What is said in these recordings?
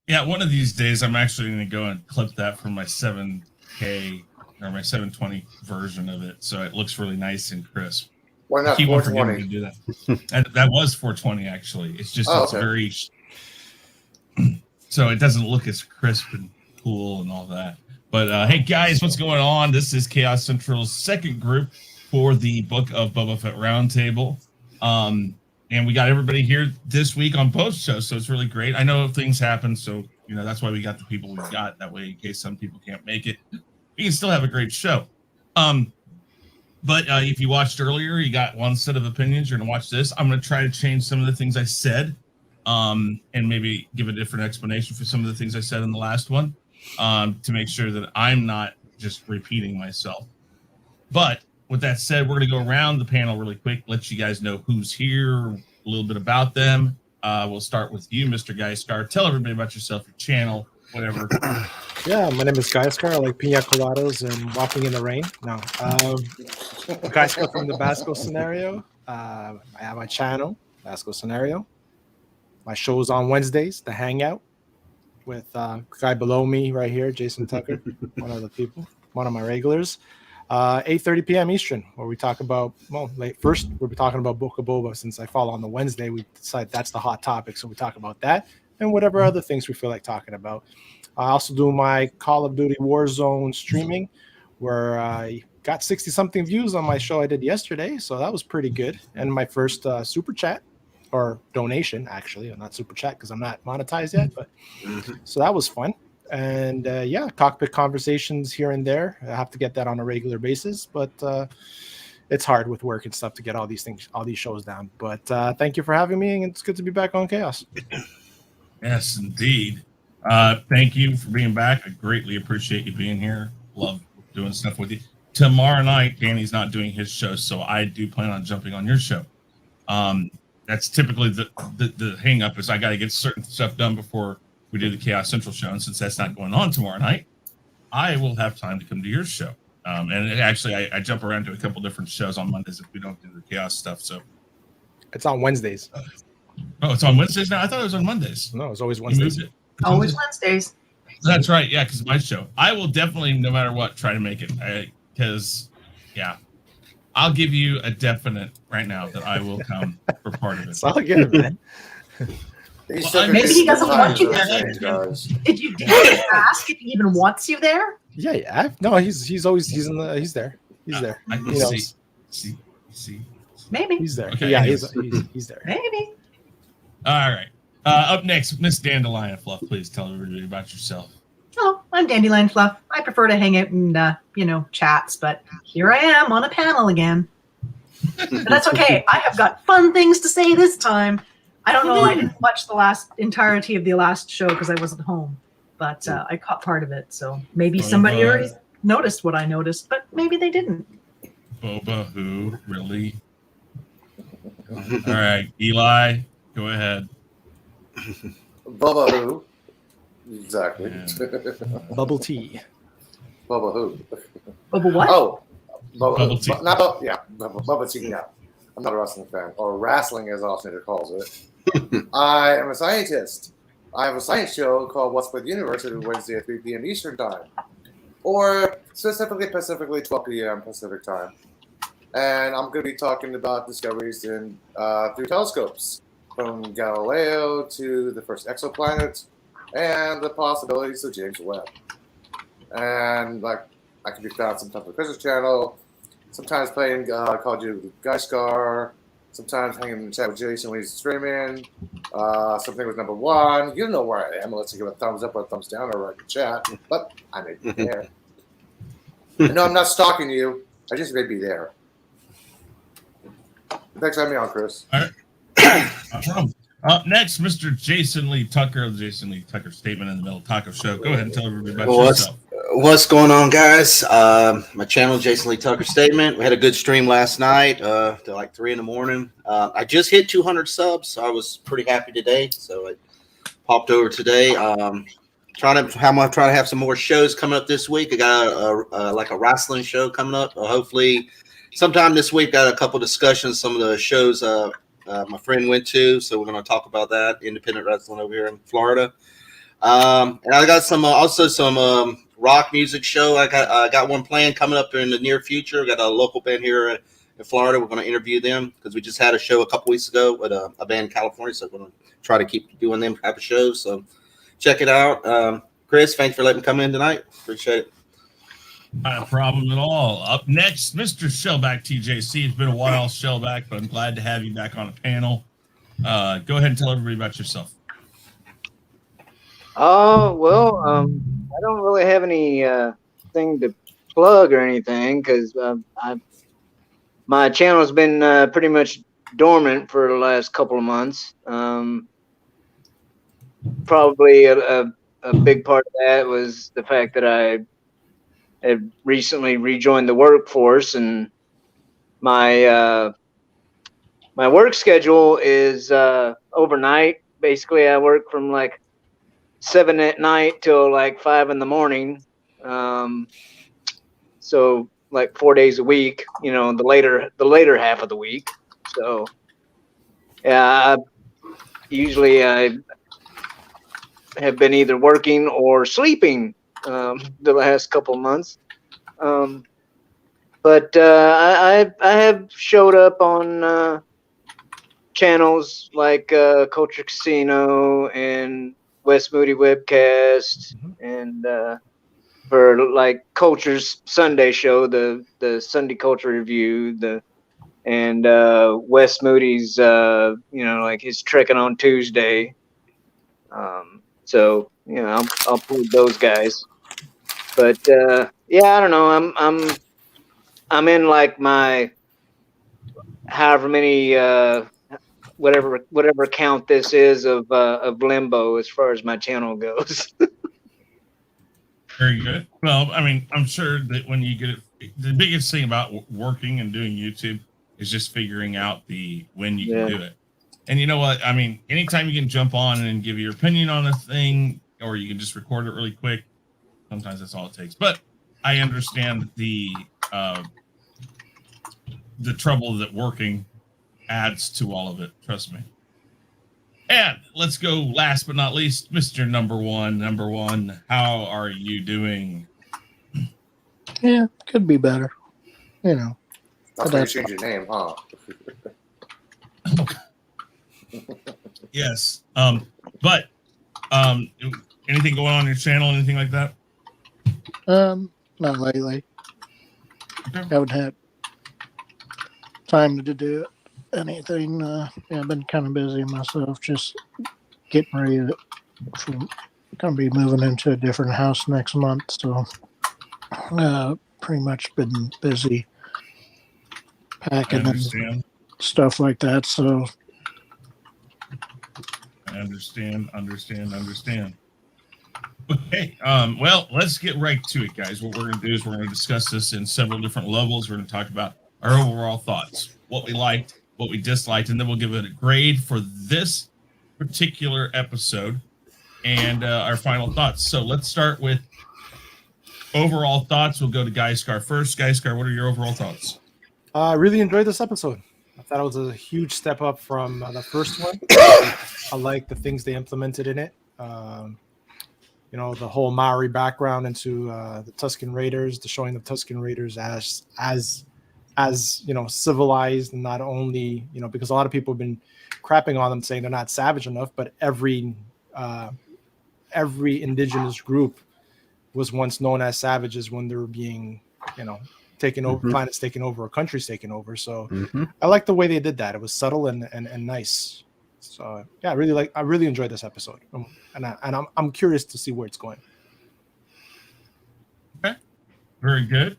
Yeah, one of these days I'm actually going to go and clip that from my 7K or my 720 version of it, so it looks really nice and crisp. Why not I keep on forgetting 420? to do that. And that was 420 actually. It's just it's very so it doesn't look as crisp and cool and all that. But hey guys, what's going on? This is Chaos Central's second group for the Book of Boba Fett Roundtable. And we got everybody here this week on both shows, so it's really great. I know things happen, so that's why we got the people we got. That way, in case some people can't make it, we can still have a great show. But if you watched earlier, you got one set of opinions. You're gonna watch this. I'm gonna try to change some of the things I said, and maybe give a different explanation for some of the things I said in the last one, to make sure that I'm not just repeating myself. But with that said, we're going to go around the panel really quick, let you guys know who's here, a little bit about them. We'll start with you, Mr. Guyskar. Tell everybody about yourself, your channel, whatever. Yeah, my name is Guyskar. I like pina coladas and walking in the rain. No, Guyskar from the Basco Scenario. I have my channel, Basco Scenario. My show's on Wednesdays, The hangout, with the guy below me right here, Jason Tucker, one of the people, one of my regulars. 8:30 p.m. Eastern, where we talk about, first we'll be talking about Book of Boba. Since I fall on the Wednesday, we decide that's the hot topic, so we talk about that and whatever other things we feel like talking about. I also do my Call of Duty Warzone streaming, where I got 60-something views on my show I did yesterday, so that was pretty good. And my first super chat, or donation, actually, not super chat because I'm not monetized yet, but so that was fun. And cockpit conversations here and there. I have to get that on a regular basis, but it's hard with work and stuff to get all these shows down. But thank you for having me, and it's good to be back on Chaos. Yes, indeed. Thank you for being back. I greatly appreciate you being here. Love doing stuff with you. Tomorrow night, Danny's not doing his show, so I do plan on jumping on your show. That's typically the hang up is I got to get certain stuff done before we do the Chaos Central show, and since that's not going on tomorrow night, I will have time to come to your show. And actually, I jump around to a couple different shows on Mondays if we don't do the Chaos stuff. So it's on Wednesdays. It's on Wednesdays now? I thought it was on Mondays. No, it's always Wednesdays. Always Wednesdays. That's right. Yeah, because my show. I will definitely, no matter what, try to make it. Because, I'll give you a definite right now that I will come for part of it. It's all good, man. Maybe he doesn't want you there. Did you ask if he even wants you there? Yeah. No, he's there. He's there. See. Maybe he's there. Okay, yeah, he's there. Maybe. All right. Up next, Miss Dandelion Fluff. Please tell everybody about yourself. Oh, I'm Dandelion Fluff. I prefer to hang out and chats, but here I am on a panel again. But that's okay. I have got fun things to say this time. I don't know. I didn't watch the entirety of the last show because I wasn't home, but I caught part of it. So maybe somebody already noticed what I noticed, but maybe they didn't. Boba who? Really? All right. Eli, go ahead. Boba who? Exactly. Yeah. Bubble tea. Boba who? Bubble what? Oh, Bubble tea. Bubba tea. Yeah. I'm not a wrestling fan, or wrestling as Austin calls it. I am a scientist. I have a science show called What's with the Universe every Wednesday at 3 p.m. Eastern Time, or specifically Pacifically 12 p.m. Pacific Time. And I'm going to be talking about discoveries in through telescopes, from Galileo to the first exoplanet, and the possibilities of James Webb. And I can be found sometimes on the Christmas Channel. Sometimes playing Call of Duty with Guyskar. Sometimes hanging in the chat with Jason when he's streaming. Something with number one. You don't know where I am unless you give a thumbs up or a thumbs down or write a chat. But I may be there. No, I'm not stalking you. I just may be there. Thanks for having me on, Chris. All right. No problem. Up next, Mr. Jason Lee Tucker, the Jason Lee Tucker Statement in the Middle Taco Show. Go ahead and tell everybody about yourself. What's going on, guys? My channel, Jason Lee Tucker Statement. We had a good stream last night till like 3 a.m. I just hit 200 subs, so I was pretty happy today. So I popped over today. Trying to have some more shows coming up this week. I got a wrestling show coming up. Hopefully, sometime this week. Got a couple discussions. Some of the shows my friend went to, so we're going to talk about that. Independent wrestling over here in Florida. And I got some also some rock music show. I got one planned coming up in the near future. We got a local band here in Florida. We're going to interview them because we just had a show a couple weeks ago with a band in California. So we're going to try to keep doing them type of shows. So check it out. Chris, thanks for letting me come in tonight. Appreciate it. Not a problem at all. Up next, Mr. Shellback TJC. It's been a while, Shellback, but I'm glad to have you back on a panel. Go ahead and tell everybody about yourself. Well, I don't really have any thing to plug or anything because my channel's been pretty much dormant for the last couple of months. Probably a big part of that was the fact that I had recently rejoined the workforce, and my my work schedule is overnight. Basically, I work from like 7 at night till like 5 in the morning. So like 4 days a week, you know, the later half of the week. So yeah, usually I have been either working or sleeping the last couple of months. But I have showed up on channels like Culture Casino and West Moody Webcast, and for like Culture's Sunday show, the Sunday Culture Review, and West Moody's like his Trekking on Tuesday. So you know, I'll pull those guys. But yeah, I don't know. I'm in like my however many whatever count this is of limbo as far as my channel goes. Very good. Well, I mean, I'm sure that when you get it, the biggest thing about working and doing YouTube is just figuring out when you can do it. And you know what? I mean, anytime you can jump on and give your opinion on a thing, or you can just record it really quick, sometimes that's all it takes. But I understand the trouble that working adds to all of it. Trust me. And let's go last but not least, Mr. Number One. How are you doing? Yeah, could be better. You know. That's why you changed your name, huh? Yes. But anything going on your channel, anything like that? Not lately. Okay. Haven't had time to do anything. I've been kind of busy myself, just getting ready gonna be moving into a different house next month, so pretty much been busy packing and stuff like that. So I understand. Okay. Well, let's get right to it, guys. What we're going to do is we're going to discuss this in several different levels. We're going to talk about our overall thoughts, what we liked, what we disliked, and then we'll give it a grade for this particular episode and our final thoughts. So let's start with overall thoughts. We'll go to Guy Scar first. Guy Scar, what are your overall thoughts? I really enjoyed this episode. I thought it was a huge step up from the first one. I like the things they implemented in it. You know, the whole Maori background into the Tusken Raiders, the showing of Tusken Raiders as you know, civilized, and not only, you know, because a lot of people have been crapping on them saying they're not savage enough, but every indigenous group was once known as savages when they were being, you know, taken over, planets taken over, or countries taken over. So I like the way they did that. It was subtle and nice. So yeah, I really enjoyed this episode, and I'm curious to see where it's going. Okay, very good.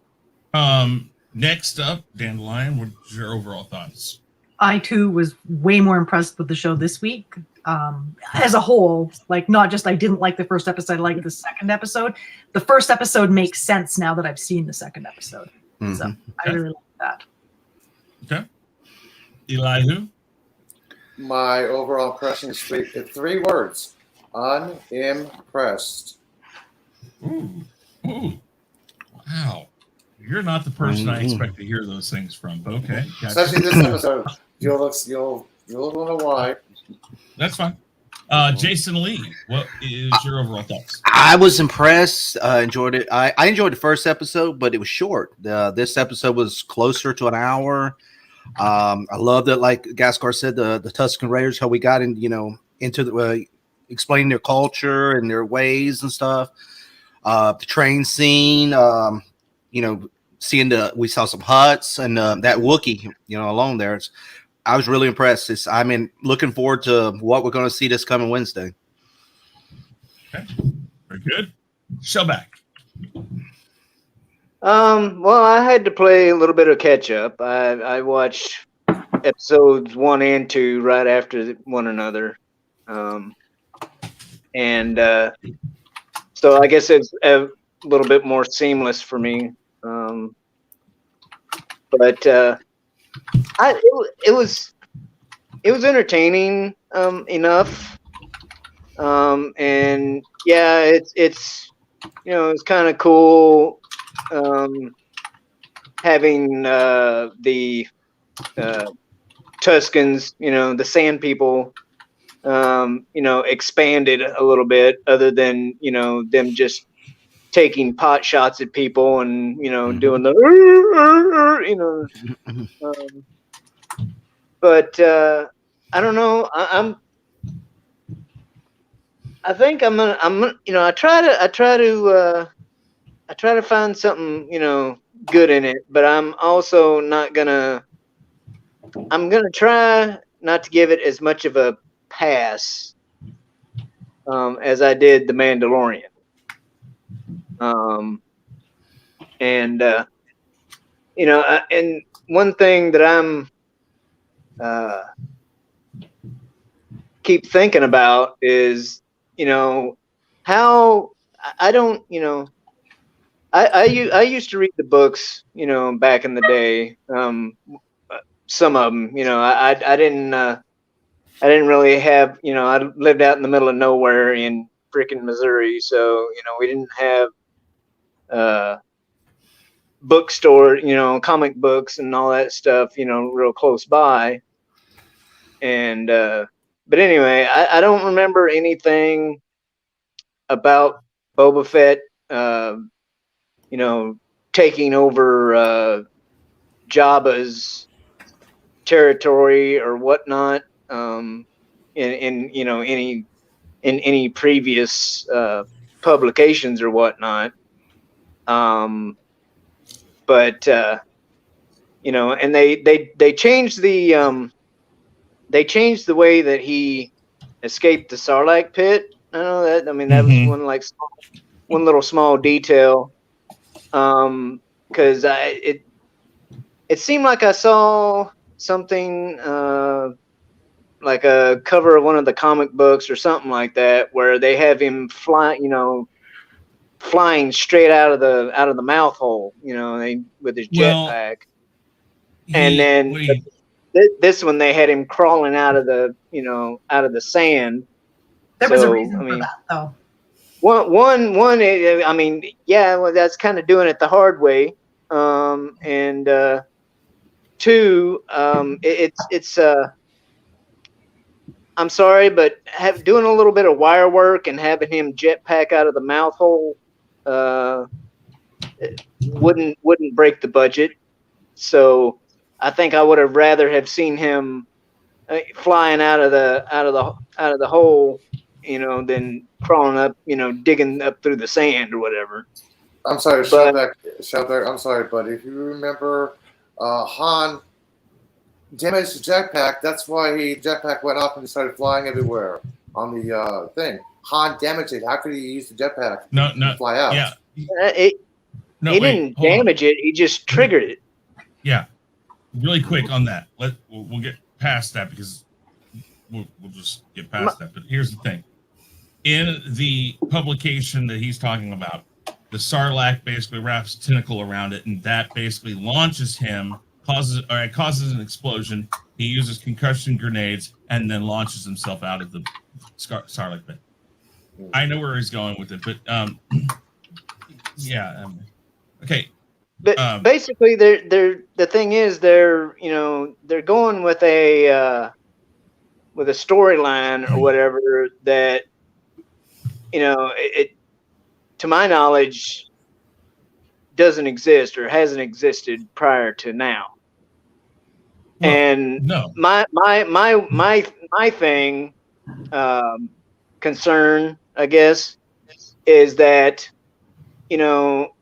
Next up, Dandelion, what's your overall thoughts? I too was way more impressed with the show this week. As a whole, like, not just I didn't like the first episode, I liked the second episode. The first episode makes sense now that I've seen the second episode. So I really like that. Okay. Elihu? My overall impression is 3 words: unimpressed. Ooh. Wow. You're not the person I expect to hear those things from, but okay. Gotcha. Especially this episode. You'll know why. That's fine. Jason Lee, what is your overall thoughts? I was impressed. Enjoyed it. I enjoyed the first episode, but it was short. This episode was closer to an hour. I love that, like Gaskar said, the Tusken Raiders, how we got in, into the explaining their culture and their ways and stuff. The train scene, seeing we saw some huts and that Wookiee, along there. I was really impressed. Looking forward to what we're going to see this coming Wednesday. Okay, very good. Shellback. Well, I had to play a little bit of catch up. I watched episodes 1 and 2 right after one another. So I guess it's a little bit more seamless for me. But it was entertaining enough. And yeah, it's it's kind of cool having the Tuskens, the Sand People, expanded a little bit, other than them just taking pot shots at people and doing the but I don't know. I think I'm gonna I try to find something good in it, but I'm also not gonna. I'm gonna try not to give it as much of a pass as I did The Mandalorian. And one thing that I'm keep thinking about is how I don't I used to read the books back in the day, some of them I didn't really have I lived out in the middle of nowhere in freaking Missouri, so we didn't have bookstore, comic books and all that stuff, real close by. And but anyway, I don't remember anything about Boba Fett, taking over Jabba's territory or whatnot, in any previous publications or whatnot. But and they changed the way that he escaped the Sarlacc pit. I know that. I mean, that was one little small detail. Because it seemed like I saw something like a cover of one of the comic books or something like that, where they have him flying straight out of the mouth hole, with his jetpack. And then this one, they had him crawling out of the sand. There was a reason for that, though. One, I mean, yeah, well, that's kind of doing it the hard way. And two, it's I'm sorry, but doing a little bit of wire work and having him jetpack out of the mouth hole wouldn't break the budget. So I think I would have rather have seen him flying out of the hole, than crawling up, digging up through the sand or whatever. I'm sorry, Shellback. I'm sorry, but if you remember, Han damaged the jetpack. That's why jetpack went up and he started flying everywhere on the thing. Han damaged it. How could he use the jetpack to fly out? Yeah. He didn't damage it. He just triggered it. Yeah. Really quick on that. We'll get past that because we'll just get past that. But here's the thing. In the publication that he's talking about, the Sarlacc basically wraps a tentacle around it, and that basically launches him, causes an explosion. He uses concussion grenades and then launches himself out of the Sarlacc pit. I know where he's going with it, but okay. But basically, the thing is they're going with a with a storyline or whatever that, you know, it to my knowledge doesn't exist or hasn't existed prior to now. Well, And no. my thing, concern, I guess, is that, you know,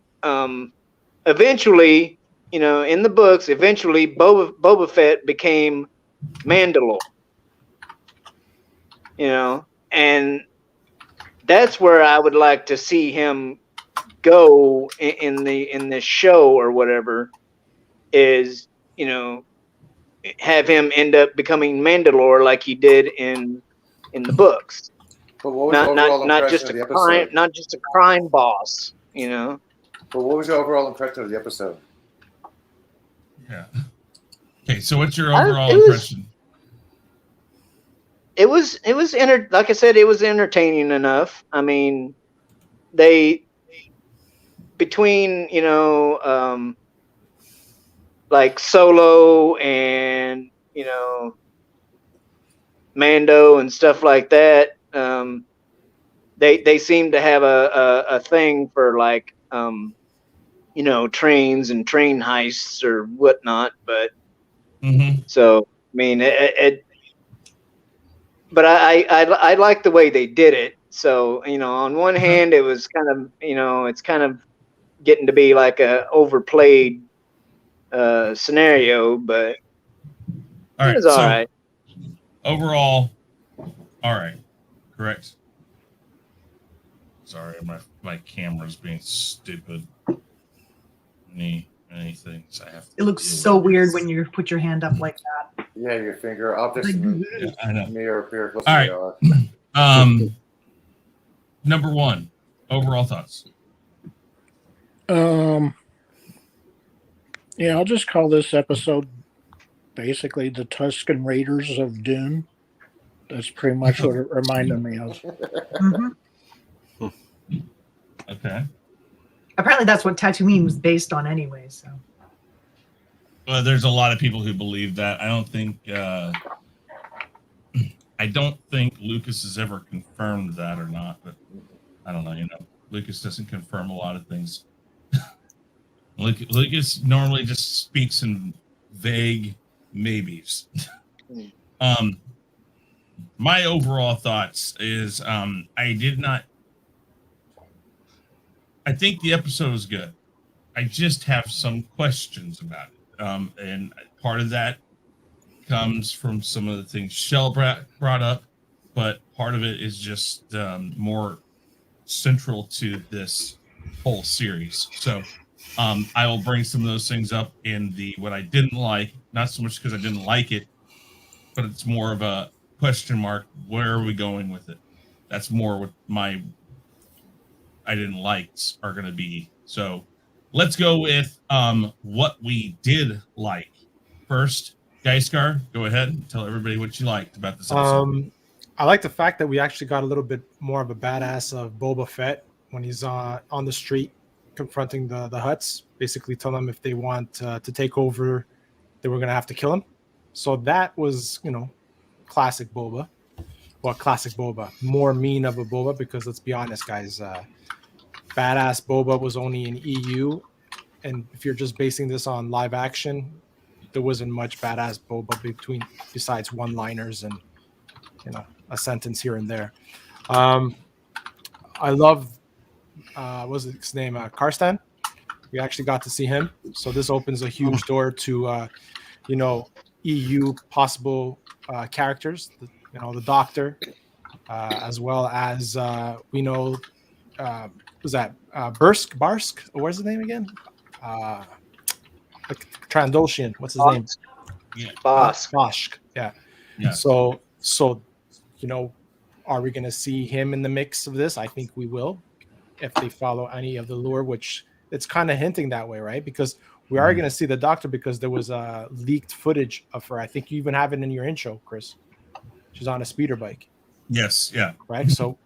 eventually, you know, in the books, eventually Boba Fett became Mandalore, you know, and that's where I would like to see him go in this show or whatever, is, you know, have him end up becoming Mandalore like he did in the books. But what was your overall Not impression just of a the crime, episode? not just a crime boss, you know. But what was your overall impression of the episode? Yeah. Okay, so what's your It overall was- impression? It was like I said, it was entertaining enough. I mean, they between, you know, like Solo and, you know, Mando and stuff like that, they seem to have a thing for, like, you know, trains and train heists or whatnot. But so, I mean, but I like the way they did it. So, you know, on one hand, it was kind of, you know, it's kind of getting to be like a overplayed scenario, but All it right. was all So right. overall, all right. Correct. Sorry, my camera's being stupid. Many things I have to It looks deal so with. weird when you put your hand up like that. Yeah, your finger optics in Yeah, I know. the mirror appear close All to right. the eye. Number one, overall thoughts. Yeah, I'll just call this episode basically the Tusken Raiders of Dune. That's pretty much what it reminded me of. Hmm. Okay. Apparently, that's what Tatooine was based on, anyway. So Well, there's a lot of people who believe that. I don't think Lucas has ever confirmed that or not, but I don't know. You know, Lucas doesn't confirm a lot of things. Lucas normally just speaks in vague maybes. My overall thoughts is I think the episode was good. I just have some questions about it. And part of that comes from some of the things Shell brought up, but part of it is just more central to this whole series. So I will bring some of those things up in what I didn't like, not so much because I didn't like it, but it's more of a question mark. Where are we going with it? That's more what my I didn't likes are going to be. So let's go with what we did like. First, Geiskar, go ahead and tell everybody what you liked about this episode. I like the fact that we actually got a little bit more of a badass of Boba Fett when he's on the street confronting the Hutts, basically telling them if they want to take over, they were going to have to kill him. So that was, you know, classic Boba. Well, classic Boba. More mean of a Boba because, let's be honest, guys, badass Boba was only in EU. And if you're just basing this on live action, there wasn't much badass Boba besides one-liners and, you know, a sentence here and there. I love, what was his name? Karstan. We actually got to see him. So this opens a huge door to, you know, EU possible characters. You know, the Doctor, as well as we know, was that Barsk? Where's his name again? Trandoshan. What's his name? Yeah. Bosk. Yeah. Yeah. So you know, are we going to see him in the mix of this? I think we will, if they follow any of the lore, which it's kind of hinting that way, right? Because we are going to see the Doctor, because there was leaked footage of her. I think you even have it in your intro, Chris. She's on a speeder bike. Yes. Yeah. Right. So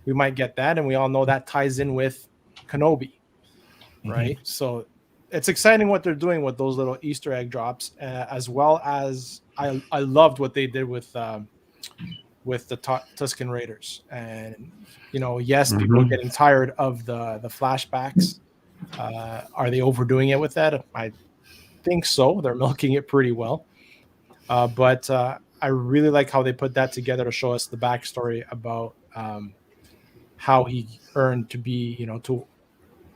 we might get that, and we all know that ties in with Kenobi, right? Mm-hmm. So it's exciting what they're doing with those little Easter egg drops, as well as I loved what they did with with the Tusken Raiders. And, yes, people are getting tired of the flashbacks. Are they overdoing it with that? I think so. They're milking it pretty well. But I really like how they put that together to show us the backstory about how he earned to be, to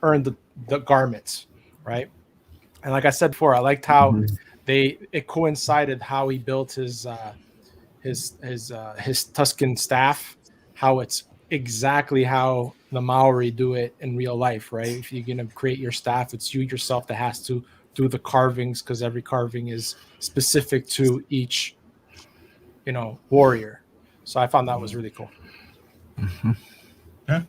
earn the garments, right? And like I said before, I liked how it coincided how he built his Tusken staff, how it's exactly how the Maori do it in real life, right? If you're gonna create your staff, it's you yourself that has to do the carvings, because every carving is specific to each, warrior. So I found that was really cool. Yeah.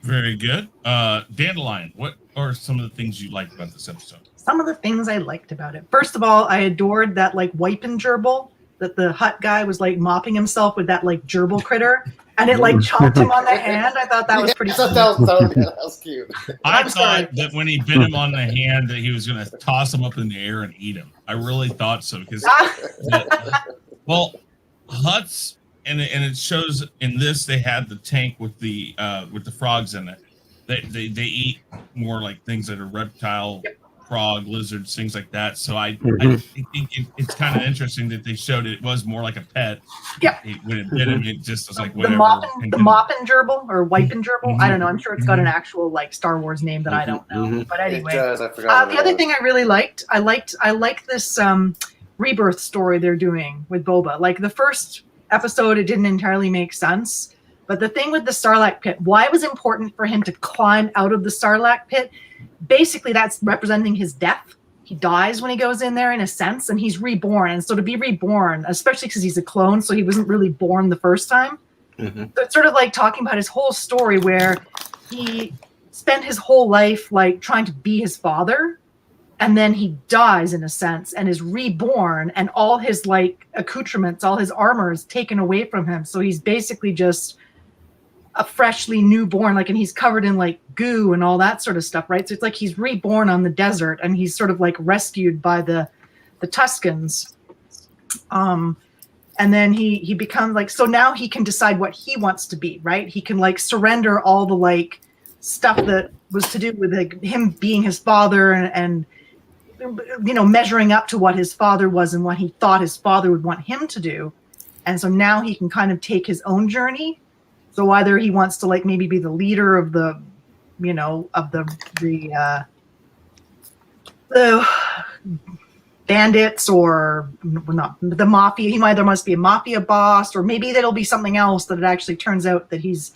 Very good. Dandelion, what are some of the things you liked about this episode? Some of the things I liked about it. First of all, I adored that wiping gerbil that the hut guy was mopping himself with that gerbil critter, and it chomped him on the hand. I thought that was pretty. I thought that was cute. I thought that when he bit him on the hand, that he was going to toss him up in the air and eat him. I really thought so because, huts. And it shows in this they had the tank with the frogs in it. They eat more like things that are reptile, frog, lizards, things like that. So I think it's kind of interesting that they showed it was more like a pet. Yeah. When it bit him, it just was like whatever. The moppin gerbil or wiping gerbil. I don't know. I'm sure it's got an actual Star Wars name that I don't know. But anyway, it does. I forgot the other thing I really liked, I liked this rebirth story they're doing with Boba. The first episode, it didn't entirely make sense, but the thing with the Sarlacc pit, why it was important for him to climb out of the Sarlacc pit, basically that's representing his death. He dies when he goes in there in a sense, and he's reborn. And so to be reborn, especially because he's a clone, so he wasn't really born the first time. So it's sort of talking about his whole story where he spent his whole life trying to be his father, and then he dies in a sense and is reborn, and all his accoutrements, all his armor is taken away from him. So he's basically just a freshly newborn, and he's covered in goo and all that sort of stuff, right? So it's he's reborn on the desert, and he's sort of rescued by the Tuskens. And then he becomes so now he can decide what he wants to be, right? He can surrender all the stuff that was to do with him being his father and measuring up to what his father was and what he thought his father would want him to do. And so now he can kind of take his own journey. So either he wants to maybe be the leader of the bandits, or not the mafia. There must be a mafia boss, or maybe that'll be something else that it actually turns out that he's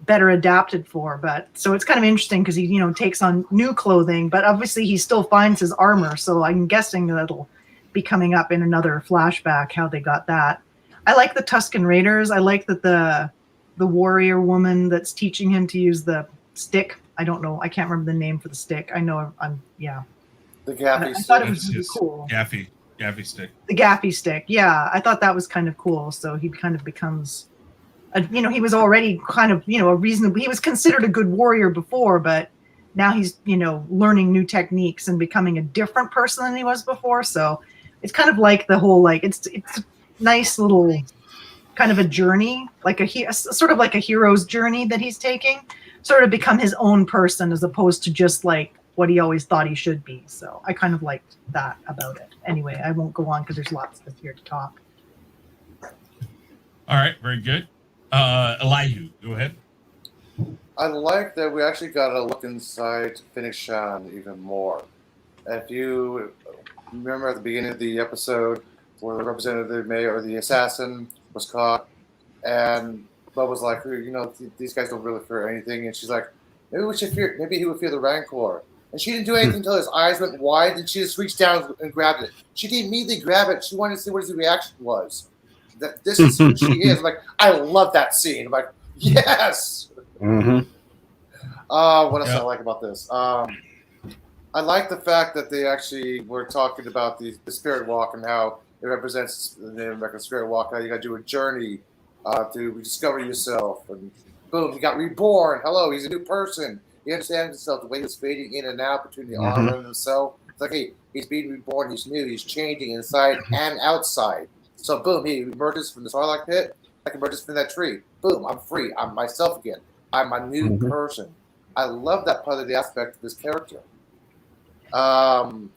better adapted for. But so it's kind of interesting because he takes on new clothing, but obviously he still finds his armor. So I'm guessing that'll be coming up in another flashback how they got that. I like the Tusken Raiders. I like that the warrior woman that's teaching him to use the stick. I don't know. I can't remember the name for the stick. I know the gaffy I stick. thought it was really cool. Gaffy stick. The gaffy stick. Yeah, I thought that was kind of cool. So he kind of becomes he was already kind of, a reasonable, he was considered a good warrior before, but now he's, learning new techniques and becoming a different person than he was before. So it's kind of the whole, it's a nice little kind of a journey, sort of like a hero's journey that he's taking, sort of become his own person as opposed to just what he always thought he should be. So I kind of liked that about it. Anyway, I won't go on because there's lots of us here to talk. All right, very good. Elihu, go ahead. I like that we actually got a look inside Fennec Shand even more. If you remember at the beginning of the episode where the representative mayor or the assassin was caught, and Bub was like, these guys don't really fear anything, and she's like, maybe he would fear the Rancor. And she didn't do anything until his eyes went wide, and she just reached down and grabbed it. She didn't immediately grab it. She wanted to see what his reaction was. That this is who she is. I'm like, I love that scene. I'm like, yes. What else do I like about this? I like the fact that they actually were talking about the spirit walk and how it represents the American spirit walk. How you got to do a journey to discover yourself, and boom, he got reborn. Hello, he's a new person. He understands himself. The way he's fading in and out between the armor and himself. It's like, hey, he's being reborn. He's new. He's changing inside and outside. So boom, he emerges from the Sarlacc pit. I can emerge from that tree. Boom, I'm free. I'm myself again. I'm a new person. I love that part of the aspect of this character. And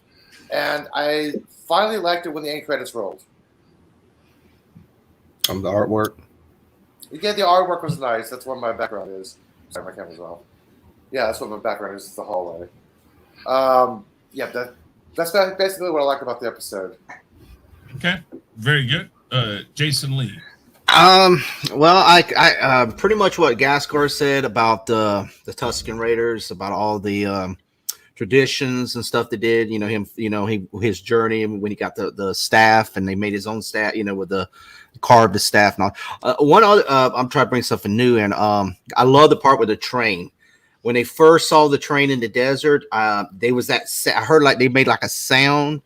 I finally liked it when the end credits rolled. The artwork. Yeah, the artwork was nice. That's what my background is. Sorry, my camera's off. Yeah, that's what my background is. It's the hallway. Yeah, that's basically what I liked about the episode. Okay, very good. Jason Lee. Well, I pretty much what Gaskar said about the Tusken Raiders, about all the traditions and stuff they did. You know him. You know his journey when he got the staff and they made his own staff. You know with the carved the staff and all. One other, I'm trying to bring something new in. I love the part with the train. When they first saw the train in the desert, they was that I heard like they made like a sound.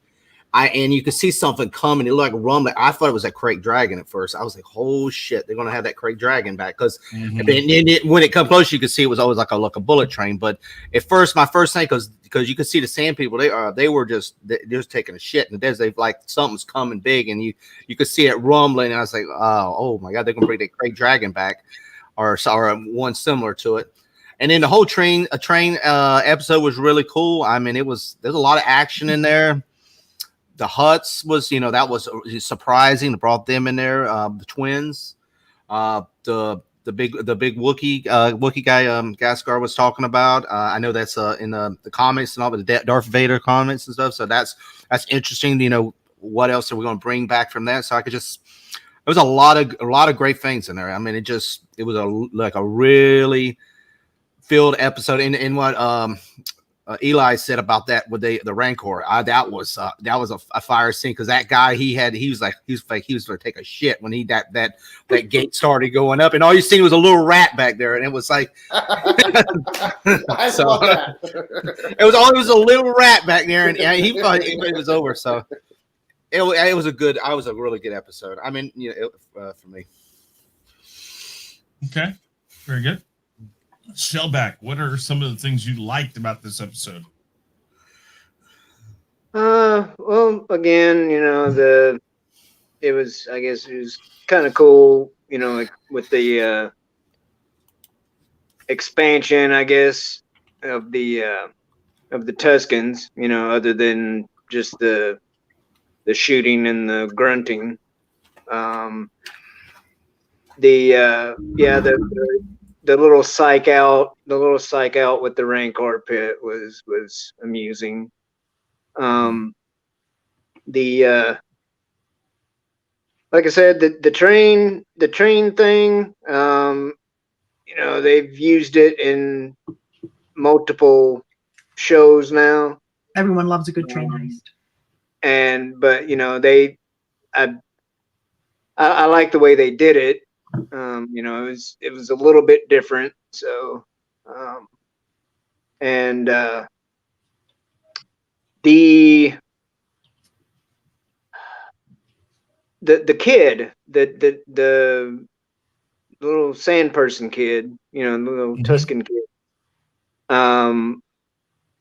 And you could see something coming. It looked like rumbling. I thought it was a Crate Dragon at first. I was like, "Oh shit, they're gonna have that Crate Dragon back." Because when it come close, you could see it was always like a bullet train. But at first, my first thing, because you could see the sand people, they were just taking a shit in the desert. They like something's coming big, and you could see it rumbling. And I was like, "Oh my god, they're gonna bring the Crate Dragon back, or one similar to it." And then the whole train episode was really cool. I mean, there's a lot of action in there. The Hutts was, that was surprising. They brought them in there. The twins, the big Wookiee guy, Gaskar was talking about. I know that's in the comics and all, but the Darth Vader comments and stuff. So that's interesting. What else are we going to bring back from that? So it was a lot of great things in there. I mean, it was a really filled episode. And what Eli said about that with the Rancor, that was a fire scene, because that guy he was going to take a shit when that gate started going up, and all you seen was a little rat back there, and it was like I love that. it was a little rat back there, and he thought it was over. So it was a really good episode. I mean, for me. Okay, very good. Shellback, what are some of the things you liked about this episode? Well, again, it was kind of cool, like with the expansion, I guess, of the Tuskens, other than just the shooting and the grunting. The little psych out with the Rancor pit was amusing. Like I said, the train thing, they've used it in multiple shows now. Everyone loves a good train heist. I like the way they did it. It was a little bit different. So, the kid, the little sand person kid, the little Tusken kid,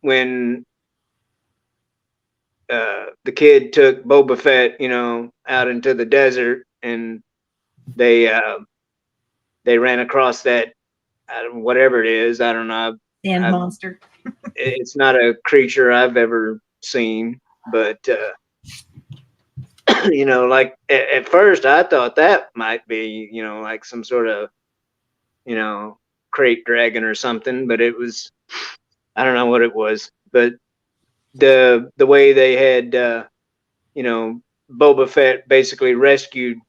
when the kid took Boba Fett, out into the desert, and they ran across that, whatever it is, I don't know. Sand monster. It's not a creature I've ever seen, but like at first I thought that might be, like some sort of, crate dragon or something, but it was, I don't know what it was, but the way they had, Boba Fett basically rescued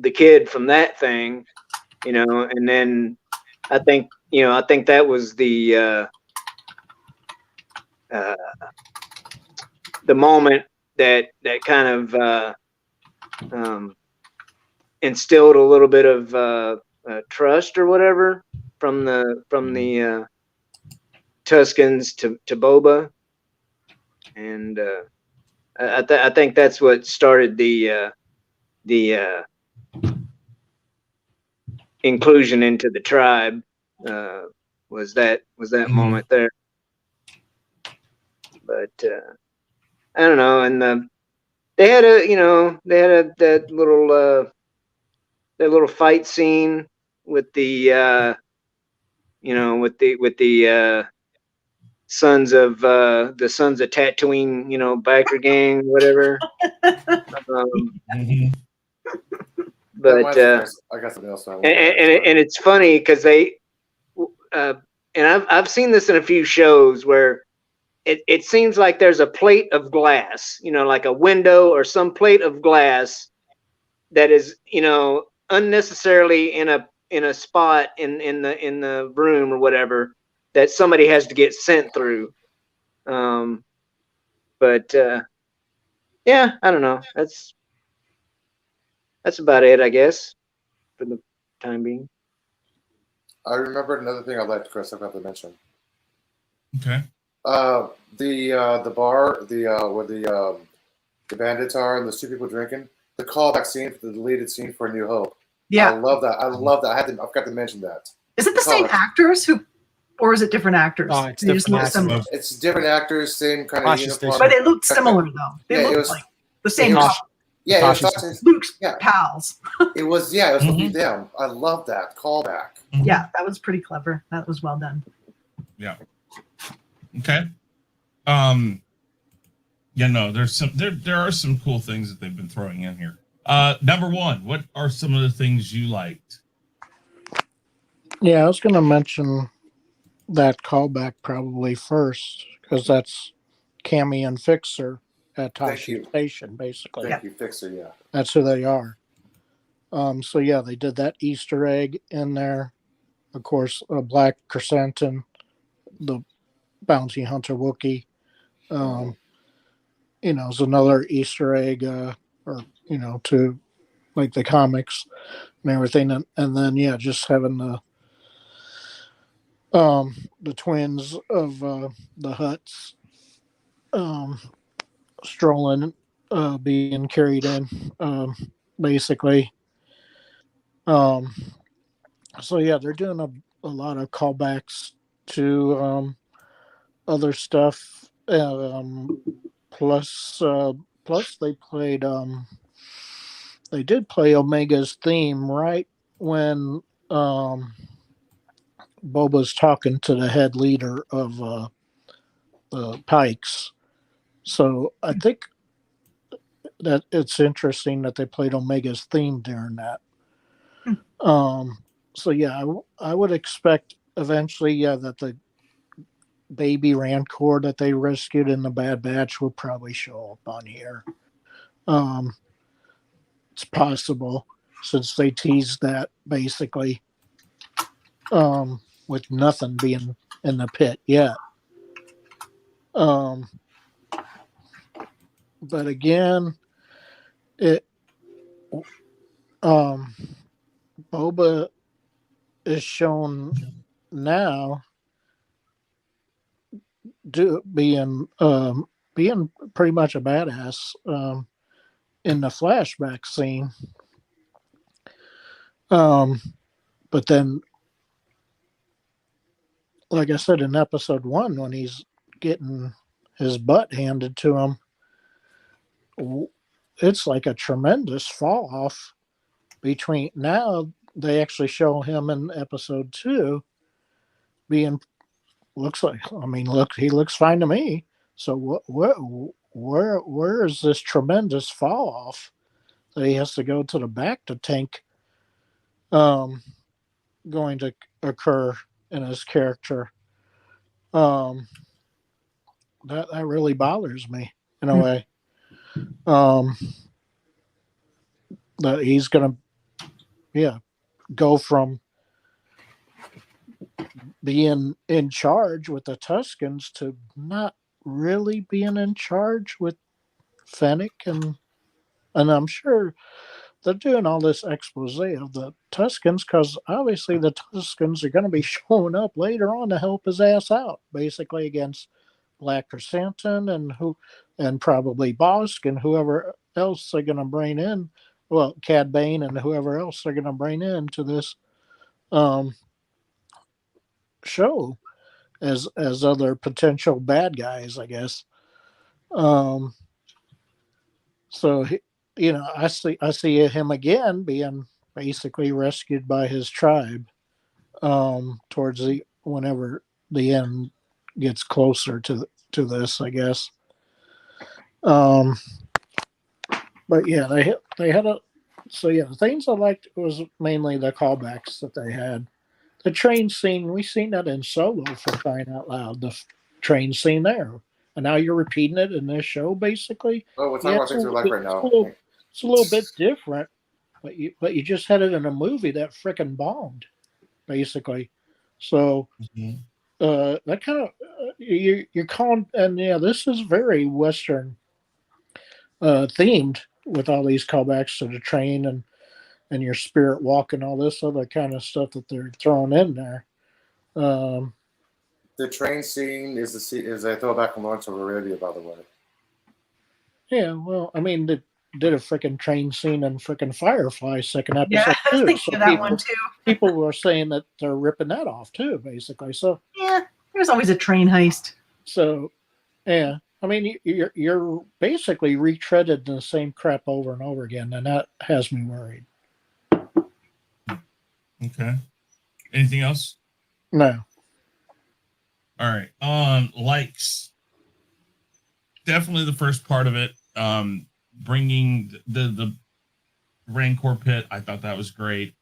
the kid from that thing, and then I think that was the moment that kind of instilled a little bit of trust or whatever from the Tuskens to Boba, and I think that's what started the inclusion into the tribe. Was that moment there? But I don't know, and they had that little fight scene with the sons of Tatooine, biker gang, whatever. Mhm. But I got something else. and it's funny because they and I've seen this in a few shows where it seems like there's a plate of glass, like a window or some plate of glass that is, unnecessarily in a spot in the room or whatever that somebody has to get sent through. But yeah, I don't know. That's about it, I guess, for the time being. I remembered another thing I'd like Chris, I forgot to mention. Okay. The bar, where the bandits are and there's two people drinking. The callback scene, the deleted scene for A New Hope. Yeah. I love that. I forgot to mention that. Is it the same actors or is it different actors? Oh, it's They just different look actors. similar. It's different actors, same kind of Tasha uniform. Station. But they looked similar though. They looked like the same. Tasha. Yeah, it was Tasha's- Luke's Yeah. pals. It was looking down. I love that callback. Yeah, that was pretty clever. That was well done. Yeah. Okay. Yeah, no, there are some cool things that they've been throwing in here. Number one, what are some of the things you liked? Yeah, I was going to mention that callback probably first because that's Cammy and Fixer at Thank you. Tashi Station, basically. Thank you, Fixer. Yeah. That's who they are. So yeah, they did that Easter egg in there. Of course, a Black Chrysanthemum, the bounty hunter Wookiee. Is another Easter egg, to like the comics and everything, and then yeah, just having the twins of the Hutts strolling, being carried in, basically. So yeah, they're doing a lot of callbacks to other stuff. Plus they did play Omega's theme right when Boba's talking to the head leader of the Pikes. So I think that it's interesting that they played Omega's theme during that. So yeah, I would expect eventually, that the baby Rancor that they rescued in the Bad Batch will probably show up on here. It's possible since they teased that basically, with nothing being in the pit yet. But again, Boba is shown now being pretty much a badass in the flashback scene. But then, like I said, in episode 1, when he's getting his butt handed to him, it's like a tremendous fall off between. Now they actually show him in episode 2 being, he looks fine to me. So where is this tremendous fall off that he has to go to the back to tank going to occur in his character? That really bothers me in a way. That he's gonna go from being in charge with the Tuscans to not really being in charge with Fennec, and I'm sure they're doing all this expose of the Tuscans because obviously the Tuscans are going to be showing up later on to help his ass out, basically against Black Chrysanthemum and probably Bosk and whoever else they're going to bring in. Well, Cad Bane and whoever else they're going to bring in to this show as other potential bad guys, I guess. So I see him again being basically rescued by his tribe towards whenever the end gets closer to this, I guess. But yeah, they had a. So yeah, the things I liked was mainly the callbacks that they had. The train scene, we seen that in Solo, for crying out loud. The train scene there, and now you're repeating it in this show, basically. Oh, we're talking about things we like right now. It's a little bit different, but you just had it in a movie that frickin' bombed, basically. So that kind of you're calling, and yeah, this is very Western themed with all these callbacks to the train and your spirit walk and all this other kind of stuff that they're throwing in there. The train scene is a throwback from Lawrence of Arabia, by the way. Yeah, well, I mean, they did a freaking train scene in freaking Firefly second episode. Yeah, I was too. thinking of that one too. People were saying that they're ripping that off too, basically. So yeah, there's always a train heist. So yeah, I mean, you're basically retreaded the same crap over and over again, and that has me worried. Okay. Anything else? No. All right. Likes. Definitely the first part of it. Bringing the Rancor pit. I thought that was great.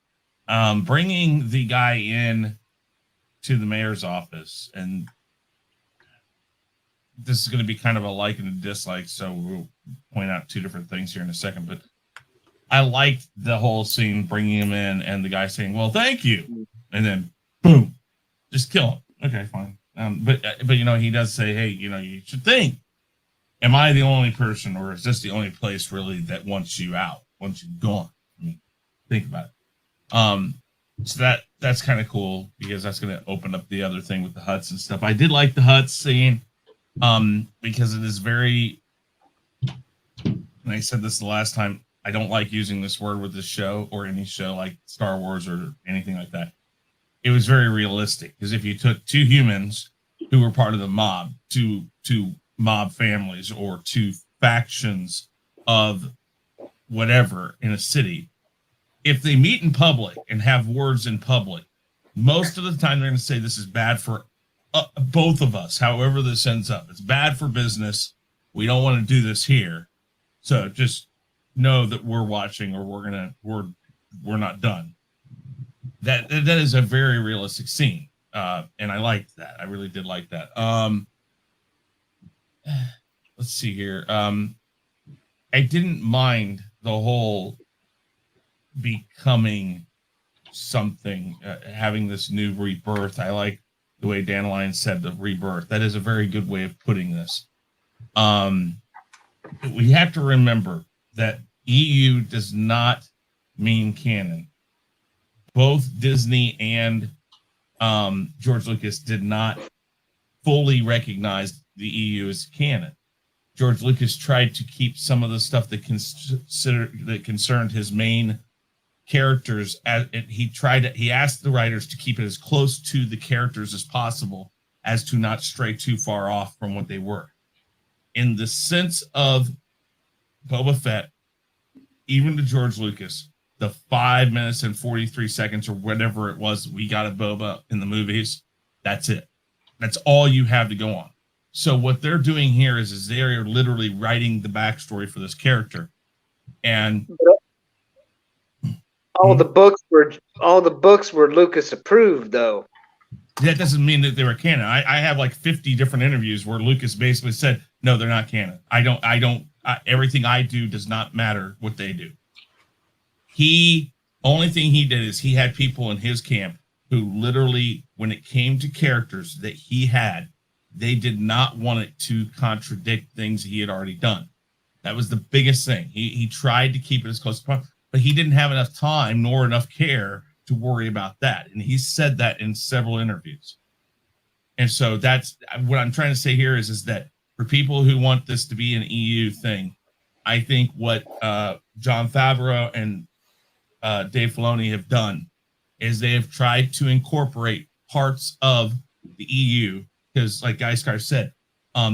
Bringing the guy in to the mayor's office, and this is going to be kind of a like and a dislike, so we'll point out two different things here in a second, but I liked the whole scene bringing him in and the guy saying, well, thank you. And then boom, just kill him. Okay, fine. But he does say, hey, you should think, am I the only person, or is this the only place really that wants you out, wants you gone? I mean, think about it. So that's kind of cool, because that's going to open up the other thing with the huts and stuff. I did like the huts scene, because it is very, and I said this the last time, I don't like using this word with this show or any show like Star Wars or anything like that. It was very realistic, because if you took two humans who were part of the mob, two mob families or two factions of whatever in a city, if they meet in public and have words in public, most of the time they're going to say this is bad for both of us. However this ends up, it's bad for business. We don't want to do this here. So just know that we're watching, or we're not done. That is a very realistic scene, and I liked that. I really did like that. Let's see here. I didn't mind the whole becoming something, having this new rebirth. I like the way Dandelion said the rebirth. That is a very good way of putting this. We have to remember that EU does not mean canon. Both Disney and George Lucas did not fully recognize the EU as canon. George Lucas tried to keep some of the stuff that concerned his main characters. He asked the writers to keep it as close to the characters as possible, as to not stray too far off from what they were. In the sense of Boba Fett, even to George Lucas, the 5 minutes and 43 seconds or whatever it was we got of Boba in the movies, that's it. That's all you have to go on. So what they're doing here is they are literally writing the backstory for this character. And all the books were Lucas approved, though. That doesn't mean that they were canon. I have like 50 different interviews where Lucas basically said, no, they're not canon. Everything I do does not matter what they do. Only thing he did is he had people in his camp who literally, when it came to characters that he had, they did not want it to contradict things he had already done. That was the biggest thing. He tried to keep it as close as possible, but he didn't have enough time nor enough care to worry about that. And he said that in several interviews. And so that's what I'm trying to say here is that for people who want this to be an EU thing, I think what Jon Favreau and Dave Filoni have done is they have tried to incorporate parts of the EU, because like Geiscar said,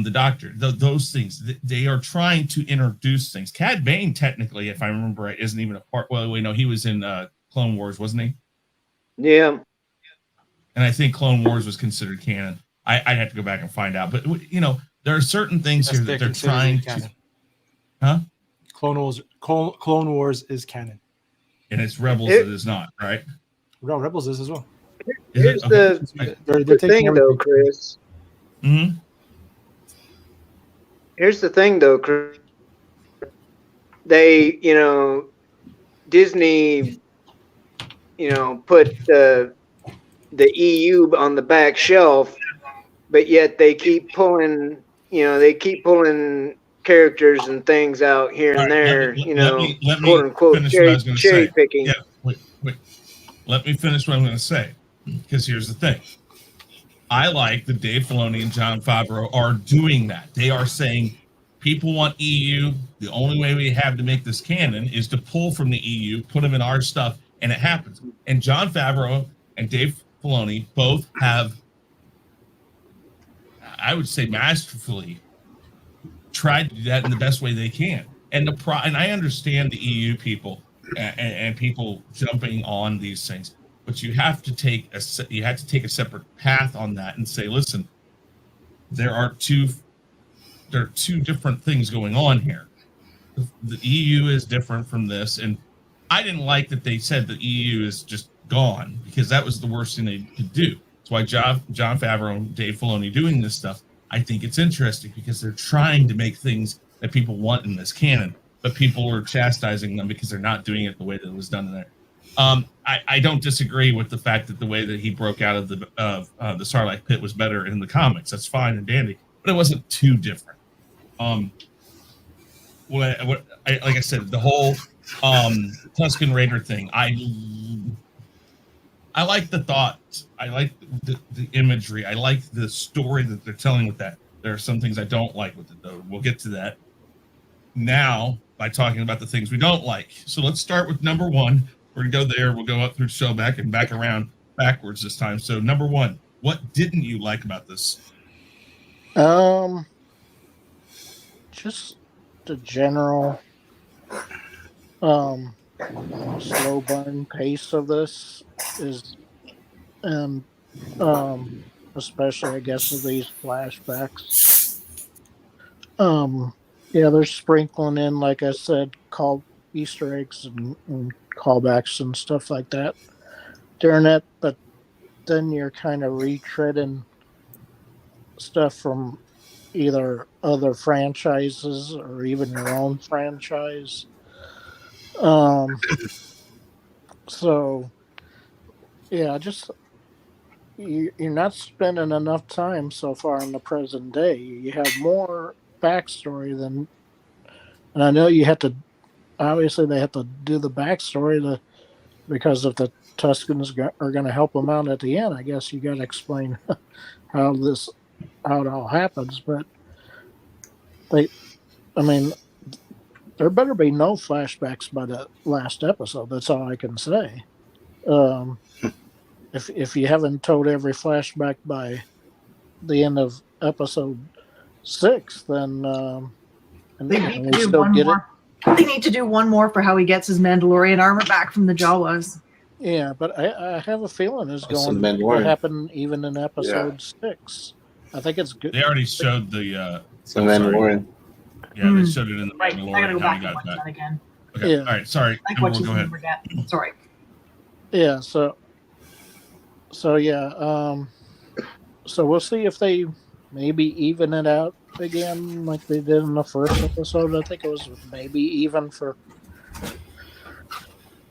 the Doctor, those things. They are trying to introduce things. Cad Bane, technically, if I remember right, isn't even a part. Well, wait, no, he was in Clone Wars, wasn't he? Yeah. And I think Clone Wars was considered canon. I'd have to go back and find out. But, you know, there are certain things here that they're trying to... Huh? Clone Wars is canon. And it's Rebels that is not, right? No, Rebels is as well. Here's the thing, though, Chris. Mm-hmm. Here's the thing, though, Chris. They, Disney, put the EU on the back shelf, but yet they keep pulling, characters and things out here and there, quote unquote, cherry picking. Yeah, wait. Let me finish what I'm going to say, because here's the thing. I like that Dave Filoni and Jon Favreau are doing that. They are saying people want EU. The only way we have to make this canon is to pull from the EU, put them in our stuff, and it happens. And Jon Favreau and Dave Filoni both have, I would say, masterfully tried to do that in the best way they can. And and I understand the EU people and people jumping on these things, but you have to take a separate path on that and say, listen, there are two different things going on here. The EU is different from this, and I didn't like that they said the EU is just gone, because that was the worst thing they could do. That's why Jon Favreau and Dave Filoni doing this stuff, I think it's interesting, because they're trying to make things that people want in this canon, but people are chastising them because they're not doing it the way that it was done in there. I don't disagree with the fact that the way that he broke out of the Sarlacc pit was better in the comics. That's fine and dandy, but it wasn't too different. Like I said, the whole Tusken Raider thing, I like the thoughts. I like the imagery. I like the story that they're telling with that. There are some things I don't like with it, though. We'll get to that now by talking about the things we don't like. So let's start with number one. We're going to go there. We'll go up through Shellback and back around backwards this time. So number one, what didn't you like about this? Just the general slow burn pace of this is, and especially I guess with these flashbacks. Yeah, they're sprinkling in, like I said, Easter eggs and callbacks and stuff like that during it, but then you're kind of retreading stuff from either other franchises or even your own franchise. So yeah, just you're not spending enough time so far in the present day. You have more backstory than, and I know you have to, obviously they have to do the backstory because if the Tuskens are going to help them out at the end, I guess you got to explain how it all happens. But there better be no flashbacks by the last episode. That's all I can say. If you haven't told every flashback by the end of episode 6, then they need to do one more. They need to do one more for how he gets his Mandalorian armor back from the Jawas. Yeah, but I have a feeling it's going to happen even in episode 6. I think it's good. They already showed the Mandalorian. Yeah, they showed it in the right. Mandalorian. I gotta go back and watch that again. Okay. Yeah. All right. Sorry. Like what you go ahead. forget. Sorry. Yeah. So yeah. So we'll see if they maybe even it out again like they did in the first episode. I think it was maybe even for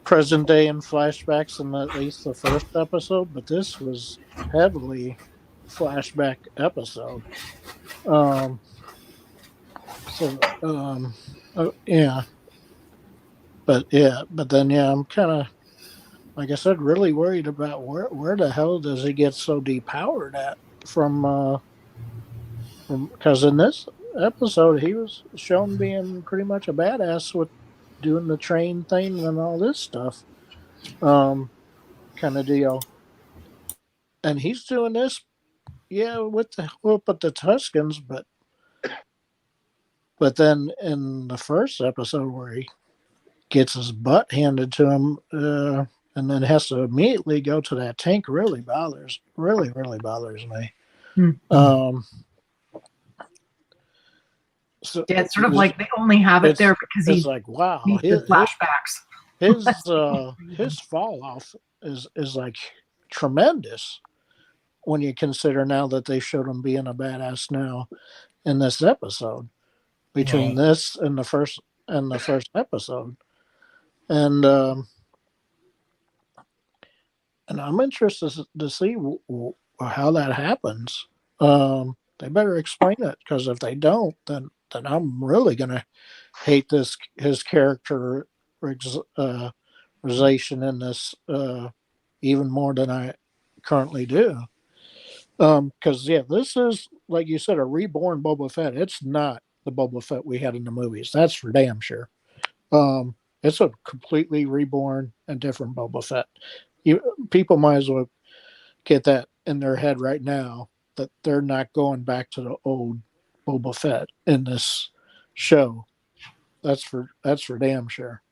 present day and flashbacks in at least the first episode, but this was heavily flashback episode. Yeah. But then I'm kind of, like I said, really worried about where the hell does he get so depowered at from because in this episode he was shown being pretty much a badass with doing the train thing and all this stuff, kind of deal. And he's doing this, with the Tuskens, but But then in the first episode where he gets his butt handed to him, and then has to immediately go to that tank, really bothers me. Hmm. So Yeah, it's sort of like they only have it there because it's he like, wow, needs the flashbacks. his fall off is like tremendous when you consider now that they showed him being a badass now in this episode, between this and the first episode. And I'm interested to see how that happens. They better explain it, because if they don't, then I'm really gonna hate his characterization in this even more than I currently do. Because this is, like you said, a reborn Boba Fett. It's not the Boba Fett we had in the movies. That's for damn sure. It's a completely reborn and different Boba Fett. People might as well get that in their head right now, that they're not going back to the old Boba Fett in this show. That's for damn sure.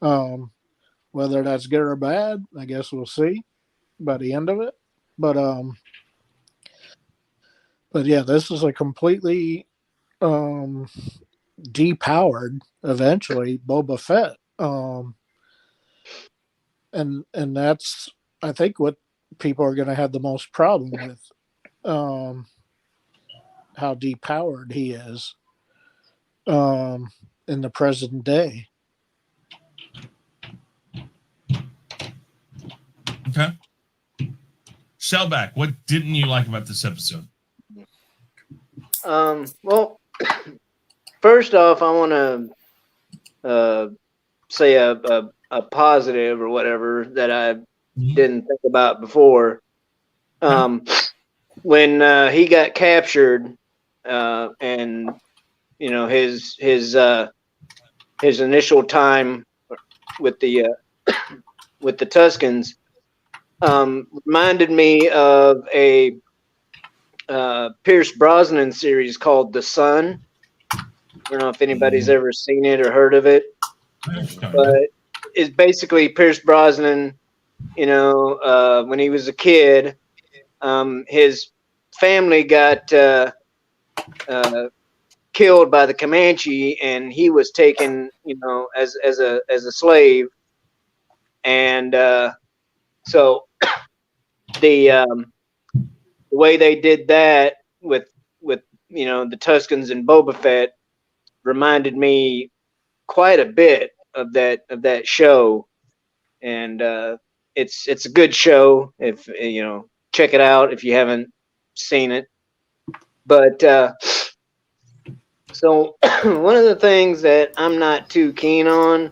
Whether that's good or bad, I guess we'll see by the end of it. But yeah, this is a completely depowered, eventually, Boba Fett. And that's, I think, what people are going to have the most problem with, how depowered he is in the present day. Okay. Shellback, what didn't you like about this episode? Well, first off, I want to say a positive or whatever that I didn't think about before. When he got captured, and his initial time with the Tuskens reminded me of a Pierce Brosnan series called The Sun. I don't know if anybody's ever seen it or heard of it, but it's basically Pierce Brosnan. When he was a kid, his family got killed by the Comanche, and he was taken, as a slave, and so the way they did that with the Tuskens and Boba Fett reminded me quite a bit of that show, and it's a good show. If check it out if you haven't seen it. But so one of the things that I'm not too keen on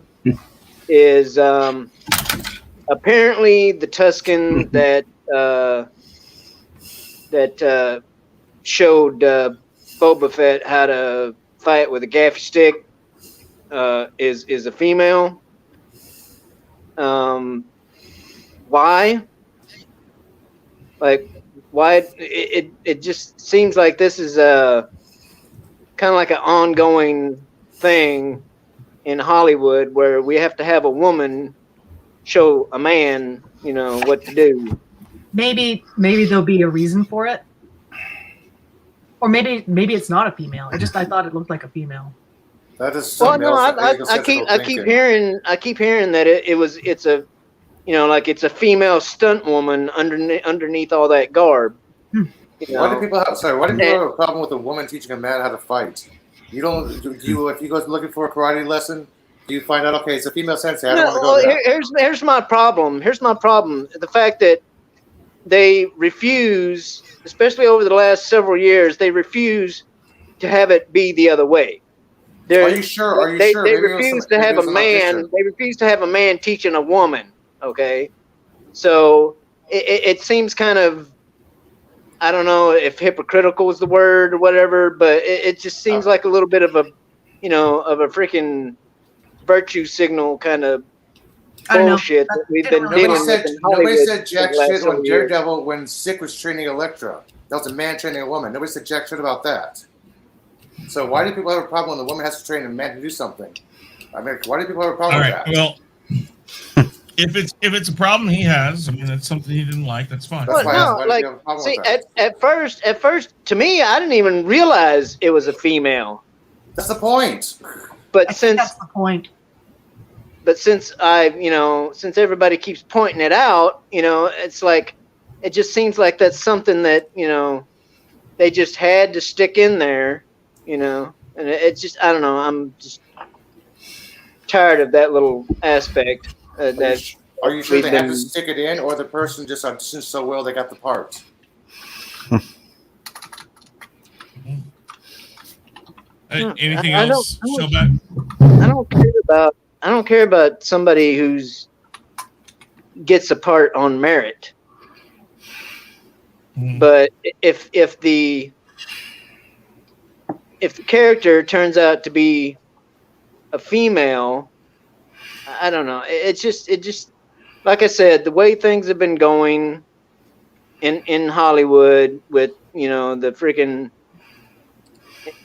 is apparently the Tusken that showed Boba Fett how to fight with a gaffy stick is a female. Why? Like, why? It just seems like this is a kind of like an ongoing thing in Hollywood, where we have to have a woman show a man, what to do. Maybe there'll be a reason for it, or maybe it's not a female. I thought it looked like a female. That is Well, something no, else. I keep hearing that it's a it's a female stunt woman underneath all that garb. Why do people have a problem with a woman teaching a man how to fight? You don't. If you go looking for a karate lesson, do you find out, okay, it's a female sensei, I don't want to go there. Here's my problem. The fact that they refuse, especially over the last several years, they refuse to have it be the other way. Are you sure? They refuse to have a man. They refuse to have a man teaching a woman. Okay, so it seems kind of, I don't know if hypocritical is the word or whatever, but it just seems like a little bit of a, of a freaking virtue signal kind of bullshit that we've been dealing with in Hollywood. Nobody said jack shit on Daredevil when Sick was training Elektra. That was a man training a woman. Nobody said jack shit about that. So why do people have a problem when the woman has to train a man to do something? I mean, why do people have a problem All with right. that? Well, if it's a problem he has, I mean, that's something he didn't like. That's fine. That's Well, why I asked, no, why do like, you have a problem see, with that? at first, to me, I didn't even realize it was a female. That's the point. But I think that's the point. since since everybody keeps pointing it out, it's like, it just seems like that's something that, they just had to stick in there, and it's just, I don't know. I'm just tired of that little aspect. Are you sure they have to stick it in, or the person just auditioned so well they got the part? Anything else? I don't care about somebody who's gets a part on merit. But if the character turns out to be a female, I don't know. It just like I said, the way things have been going in Hollywood with the freaking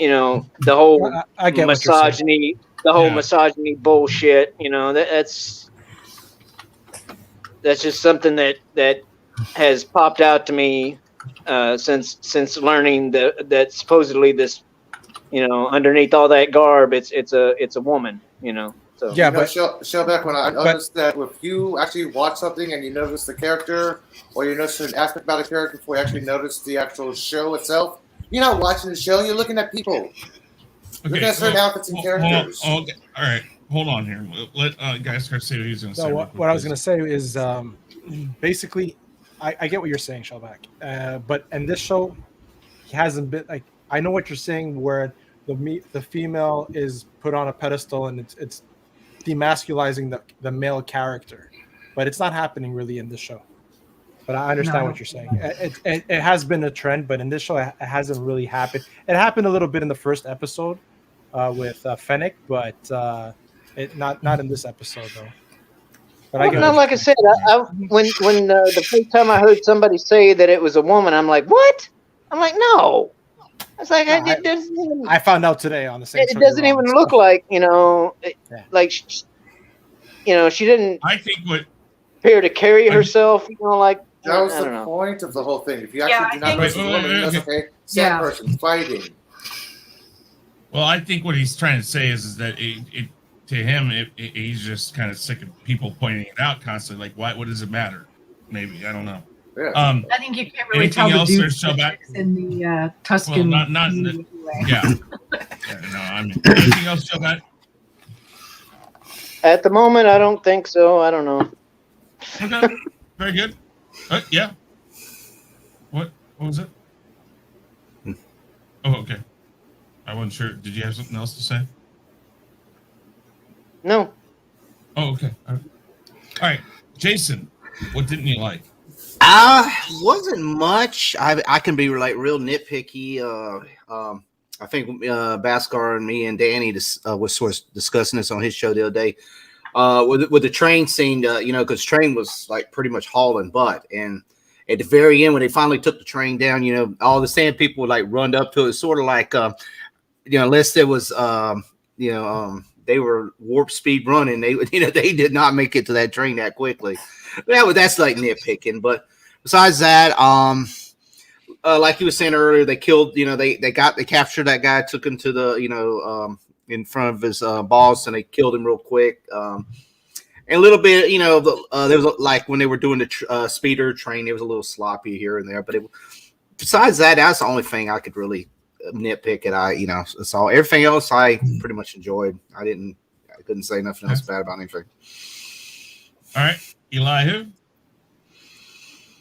the whole I get misogyny, misogyny bullshit. That's just something that has popped out to me since learning that supposedly this underneath all that garb it's a woman. So Yeah, but Shellback, when I noticed that if you actually watch something and you notice the character, or you notice an aspect about a character before you actually notice the actual show itself, you're not watching the show. You're looking at people. Looking at certain outfits and characters. Okay. All right. Hold on here. Let guys start say what he's going to say. what I was going to say is basically, I get what you're saying, Shellback. But in this show, he hasn't been like, I know what you're saying, where the female is put on a pedestal and it's demasculizing the male character, but it's not happening really in this show. But I understand what you're saying. It has been a trend, but in this show, it hasn't really happened. It happened a little bit in the first episode with Fennec, but not in this episode though. But like I said, when the first time I heard somebody say that it was a woman, I'm like, what? I'm like, no. It's like I found out today on the same. It doesn't even look like like she didn't. I think what appear to carry herself, like. That was the point of the whole thing. If you actually do not notice the woman, you okay, same person fighting. Well, I think what he's trying to say is that to him, he's just kind of sick of people pointing it out constantly. Like, what does it matter? Maybe, I don't know. Yeah. I think you can't really tell the dude in the Tuscan. Well, not in the, yeah. No, I mean, anything else, Shellback? At the moment, I don't think so. I don't know. Okay, very good. Yeah. What was it? Oh, okay. I wasn't sure. Did you have something else to say? No. Oh, okay. All right. Jason, what didn't you like? Wasn't much. I can be like real nitpicky. I think Bhaskar and me and Danny was sort of discussing this on his show the other day. With the train scene, because train was like pretty much hauling butt, and at the very end when they finally took the train down, all the sand people would like run up to it, sort of like unless there was they were warp speed running, they did not make it to that train that quickly. That's like nitpicking, but besides that, like you were saying earlier, they killed, they captured that guy, took him to the in front of his boss, and they killed him real quick. And a little bit, there was like when they were doing the speeder train, it was a little sloppy here and there. But besides that, that's the only thing I could really nitpick. And it's all everything else I pretty much enjoyed. I couldn't say nothing else bad about anything. All right, Elihu.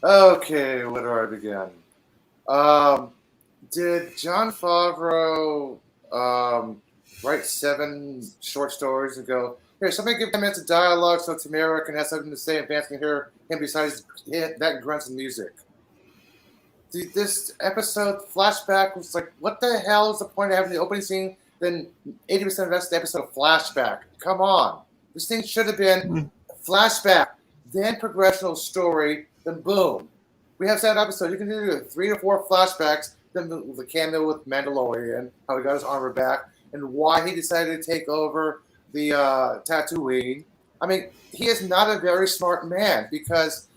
Okay, where do I begin? Did Jon Favreau write 7 short stories and go, here, somebody give 10 minutes of dialogue so Temuera can have something to say and fans can hear him besides that grunts and music? This episode flashback was like, what the hell is the point of having the opening scene? Then 80% of that's the episode of flashback. Come on. This thing should have been flashback, then progressional story, then boom. We have 7 episodes. You can do 3 or 4 flashbacks, the cameo with Mandalorian, how he got his armor back, and why he decided to take over the Tatooine. I mean, he is not a very smart man because,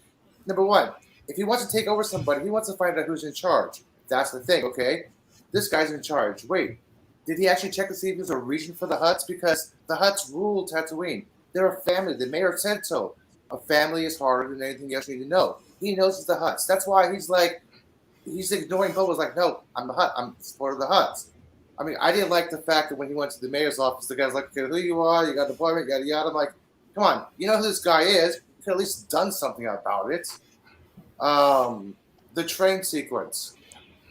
number one, if he wants to take over somebody, he wants to find out who's in charge. That's the thing, okay? This guy's in charge. Wait, did he actually check to see if there's a reason for the Hutts? Because the Hutts rule Tatooine. They're a family. The mayor said so. A family is harder than anything else you need to know. He knows it's the Hutts. That's why he's ignoring Boba's like, no, I'm the Hutt. I'm part of the Hutts. I mean, I didn't like the fact that when he went to the mayor's office, the guy's like, okay, who you are, you got an appointment, yada, yada. I'm like, come on, you know who this guy is. You could at least done something about it. The train sequence.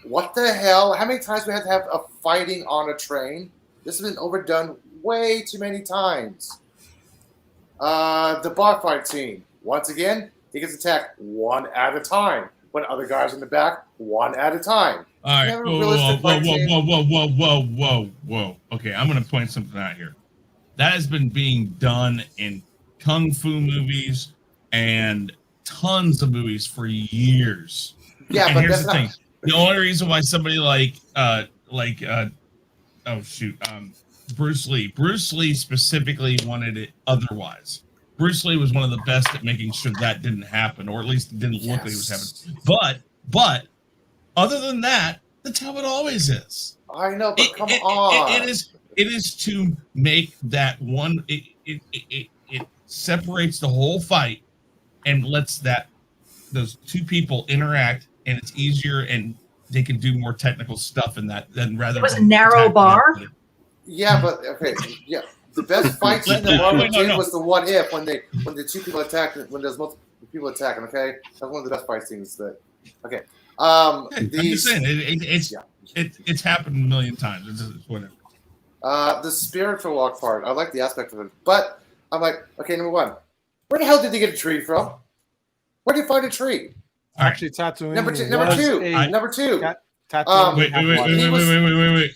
What the hell? How many times we have to have a fighting on a train? This has been overdone way too many times. The bar fight scene. Once again, he gets attacked one at a time. When other guys in the back, one at a time. All right. Whoa. Okay, I'm going to point something out here. That has been being done in kung fu movies and tons of movies for years. Yeah, and but here's that's the thing. The only reason why somebody Bruce Lee specifically wanted it otherwise. Bruce Lee was one of the best at making sure that didn't happen, or at least it didn't look like it was happening. But other than that, that's how it always is. I know, but come on. It is to make that one. It separates the whole fight and lets those two people interact, and it's easier, and they can do more technical stuff in that than rather. It was a narrow bar. Yeah, but okay, yeah. The best fight scene in Marvel was the What If when the two people attacked, when there's multiple people attacking. Okay, that's one of the best fight scenes. Okay. I'm just saying it's happened a million times. It's whatever. The spiritual walk part, I like the aspect of it, but I'm like, okay, number one, where the hell did he get a tree from? Where did he find a tree? Actually, Tatooine. Number two. Tatooine. Wait.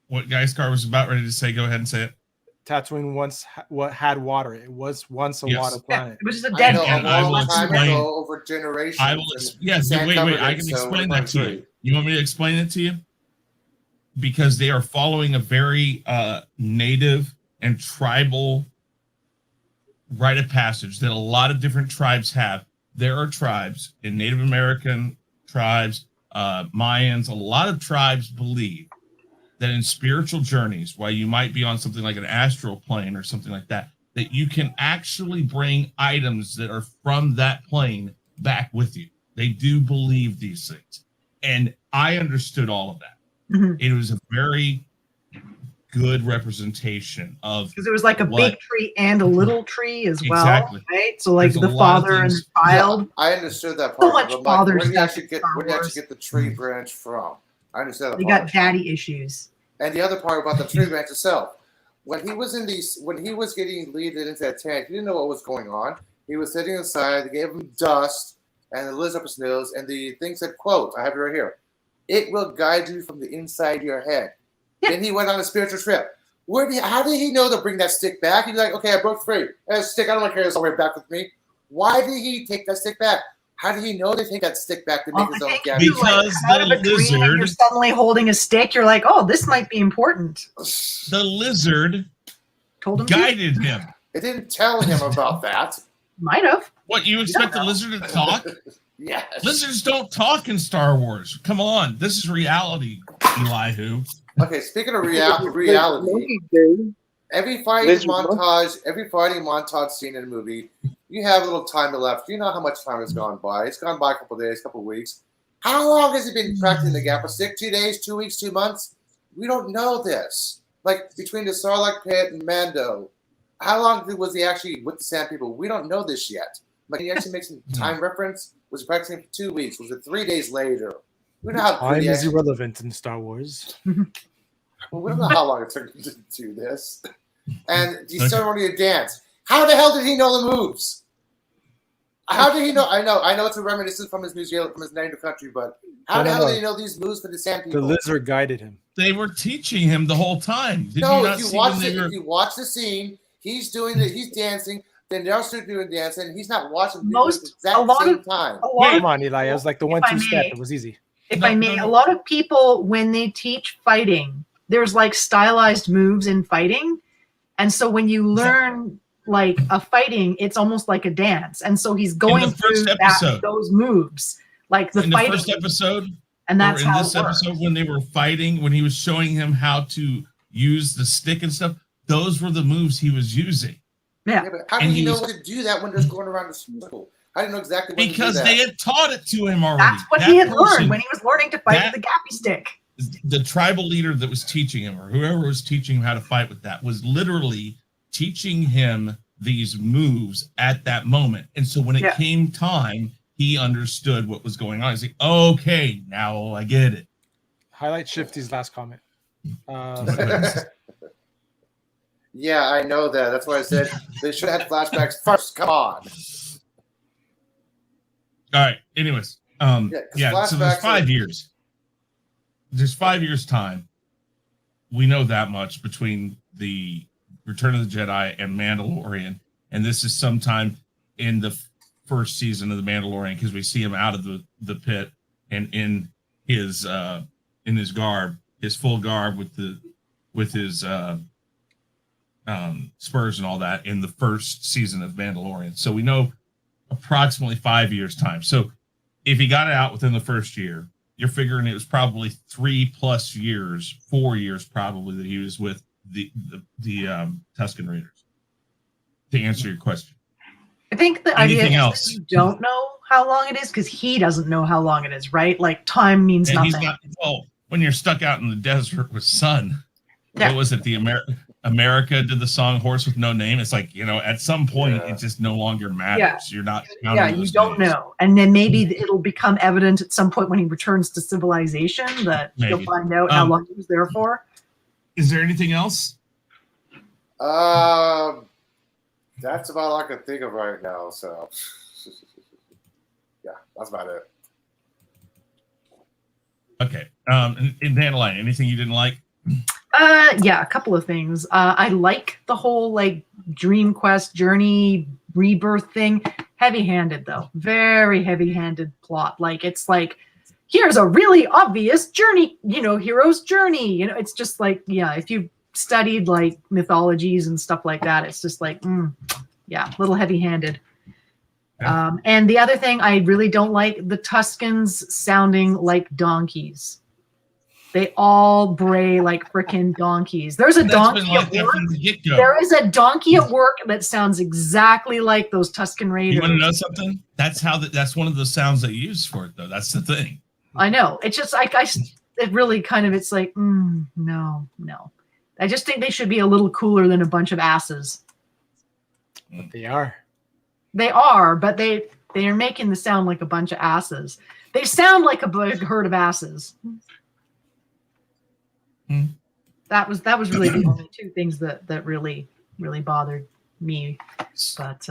What Guy's car was about ready to say? Go ahead and say it. Tatooine once had water. It was once a water planet. It was just a dead end. I will explain. Over generations. I can explain that to you. You want me to explain it to you? Because they are following a very native and tribal rite of passage that a lot of different tribes have. There are tribes in Native American tribes, Mayans. A lot of tribes believe that in spiritual journeys, while you might be on something like an astral plane or something like that, that you can actually bring items that are from that plane back with you. They do believe these things. And I understood all of that. Mm-hmm. It was a very good representation of, because it was like a big tree and a little tree as well, exactly. Right? So like the father and the child. Yeah, I understood that part. So much father where do you stuff. actually get the tree branch from? I understand that. You got daddy issues. And the other part about the tree branch itself, when he was getting leaded into that tank, he didn't know what was going on. He was sitting inside. They gave him dust and the lids up his nose, and the thing said, "Quote: I have it right here. It will guide you from the inside of your head." Yeah. Then he went on a spiritual trip. How did he know to bring that stick back? He's like, "Okay, I broke free. That stick, I don't want to carry this all the way back with me." Why did he take that stick back? How did he know to take that stick back to make his own gadget? Because the lizard. You're suddenly holding a stick. You're like, oh, this might be important. The lizard told him guided him. It didn't tell him about that. Might have. What, you expect the lizard to talk? Yes. Lizards don't talk in Star Wars. Come on. This is reality, Elihu. Okay, speaking of reality, every fighting montage scene in a movie, you have a little time left. You know how much time has gone by. It's gone by a couple of days, a couple of weeks. How long has he been practicing the gap? A stick? 2 days, 2 weeks, 2 months? We don't know this. Like between the Sarlacc pit and Mando, how long was he actually with the Sand People? We don't know this yet. Like, can you actually make some time reference? Was he practicing for 2 weeks? Was it 3 days later? We know how time is irrelevant in Star Wars. Well, we don't know how long it took him to do this. And the ceremonial dance. How the hell did he know the moves? How did he know? I know it's a reminiscence from his New Zealand, from his native country, but how the hell did he know these moves for the Sand People? The lizard guided him. They were teaching him the whole time. If you watch the scene, he's doing it. He's dancing. Then they're still doing dancing. He's not watching the exact same time. Come on, Eli. It was like the 1-2 step. It was easy. if I may, a lot of people, when they teach fighting, there's like stylized moves in fighting. And so when you learn like a fighting, it's almost like a dance. And so he's going through those moves, like the fighting. The first episode, and that's in this episode when they were fighting, when he was showing him how to use the stick and stuff, those were the moves he was using. Yeah. But how do you know what to do that when they're going around the circle? How do you know exactly what because to do that? they had taught it to him already. That's what he had learned when he was learning to fight with the gappy stick. The tribal leader that was teaching him, or whoever was teaching him how to fight with that, was literally teaching him these moves at that moment. And so when it came time, he understood what was going on. He's like, okay, now I get it. Highlight Shifty's last comment. Yeah, I know that. That's why I said they should have had flashbacks first. Come on. All right. Anyways, so there's 5 years. There's 5 years time. We know that much between the Return of the Jedi and Mandalorian, and this is sometime in the first season of the Mandalorian because we see him out of the pit and in his garb, his full garb with his spurs and all that in the first season of Mandalorian. So we know approximately 5 years time. So if he got it out within the first year, you're figuring it was probably 3+ years, 4 years probably that he was with the Tusken Raiders. To answer your question, I think the idea is that you don't know how long it is because he doesn't know how long it is, right? Like time means nothing. When you're stuck out in the desert with sun, what was it? The America did the song "Horse with No Name." It's like, at some point it just no longer matters. Yeah. You're not. You don't know, and then maybe it'll become evident at some point when he returns to civilization that you'll find out how long he was there for. Is there anything else? That's about all I can think of right now. So, yeah, that's about it. Okay. In Dandelion, anything you didn't like? Yeah, a couple of things. I like the whole Dream Quest journey rebirth thing. Heavy-handed though, very heavy-handed plot. It's like, here's a really obvious journey, hero's journey. It's just if you studied mythologies and stuff like that, it's just a little heavy-handed. Yeah. And the other thing I really don't like, the Tuskens sounding like donkeys. They all bray like freaking donkeys. There's a donkey at work. There is a donkey at work that sounds exactly like those Tusken Raiders. You want to know something? That's one of the sounds they use for it, though. That's the thing. I know. It's just it really kind of, it's like, no. I just think they should be a little cooler than a bunch of asses. But they are. They are, but they are making the sound like a bunch of asses. They sound like a big herd of asses. That was really the only two things that really bothered me. But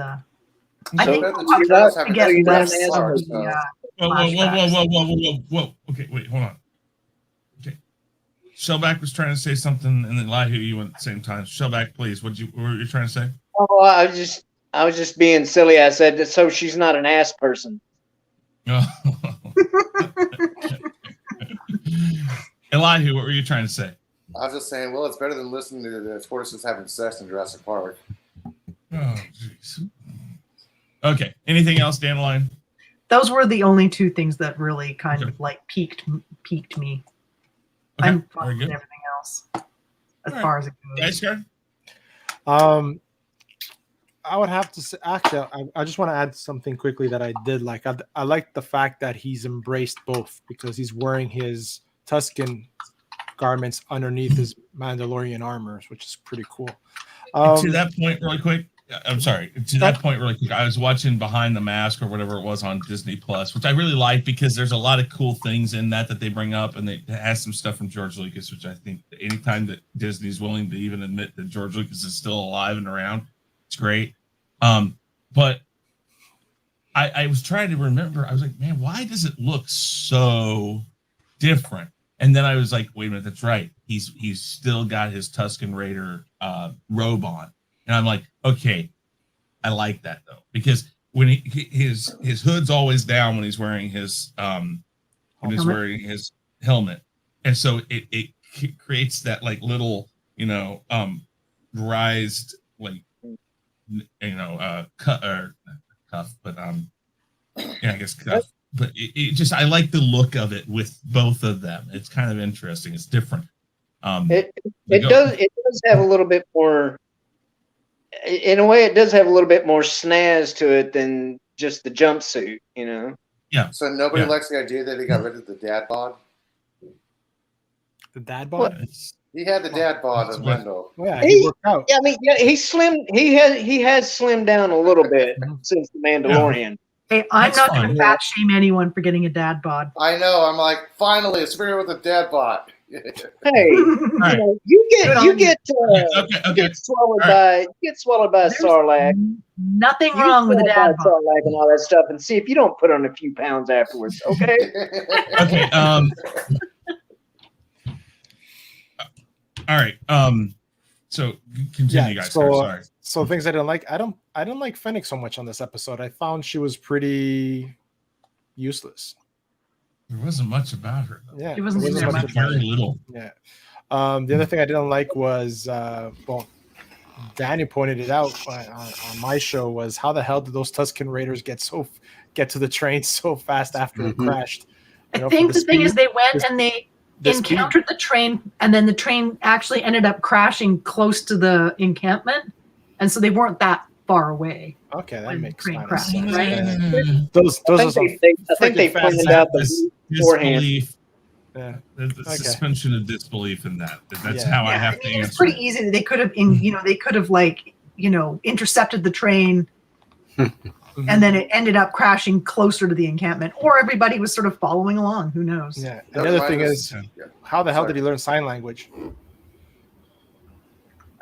I think Whoa. Okay, wait, hold on. Okay. Shellback was trying to say something, and then Elihu, you went at the same time. Shellback, please. What were you trying to say? Oh, I was just being silly. I said that so she's not an ass person. Oh. Elihu, what were you trying to say? I was just saying, well, it's better than listening to the tortoises having sex in Jurassic Park. Oh, jeez. Okay. Anything else, Dandelion? Those were the only two things that really kind of piqued me. Okay. I'm fine with everything else as far as it goes. Guys, I would have to say, actually, I just want to add something quickly that I did like. I like the fact that he's embraced both because he's wearing his Tusken garments underneath his Mandalorian armors, which is pretty cool. To that point, really quick. I'm sorry. To that point, really quick. I was watching Behind the Mask or whatever it was on Disney Plus, which I really like because there's a lot of cool things in that they bring up, and they has some stuff from George Lucas, which I think anytime that Disney's willing to even admit that George Lucas is still alive and around, it's great. But I was trying to remember. I was like, man, why does it look so different? And then I was like, wait a minute, that's right. He's still got his Tusken Raider robe on. And I'm like, okay, I like that though. Because when his hood's always down when he's wearing his and is wearing his helmet, and so it creates that like little rised like cuff, but I guess cuff. But it just I like the look of it with both of them. It's kind of interesting. It's different. It does have a little bit more. In a way, it does have a little bit more snazz to it than just the jumpsuit, Yeah. So nobody likes the idea that he got rid of the dad bod? The dad bod? He had the dad bod of Wendell. Yeah, he worked out. Yeah, I mean, he slimmed. He has slimmed down a little bit since the Mandalorian. Hey, I'm not going to fat shame anyone for getting a dad bod. I know. I'm like, finally, a superhero with a dad bod. Hey, you get swallowed by a sarlacc. Nothing wrong with a dad bod. Sarlacc and all that stuff, and see if you don't put on a few pounds afterwards. Okay. Okay. All right. So continue, guys. Sorry. So things I didn't like. I didn't like Fennec so much on this episode. I found she was pretty useless. There wasn't much about her, though. Yeah, It wasn't much very little. Yeah. The other thing I didn't like was, Daniel pointed it out on my show, was how the hell did those Tusken Raiders get to the train so fast after it crashed? I think the thing is they went and they encountered the train, and then the train actually ended up crashing close to the encampment, and so they weren't that far away. Okay, that when makes train sense. crashed, Yeah. right? Those I are think they planned out the beforehand. Disbelief. yeah. The suspension of disbelief in that. That's Yeah. how I Yeah, have to it was answer. pretty easy. They could have, intercepted the train, and then it ended up crashing closer to the encampment, or everybody was sort of following along. Who knows? Yeah. Another thing is, how the hell did he learn sign language?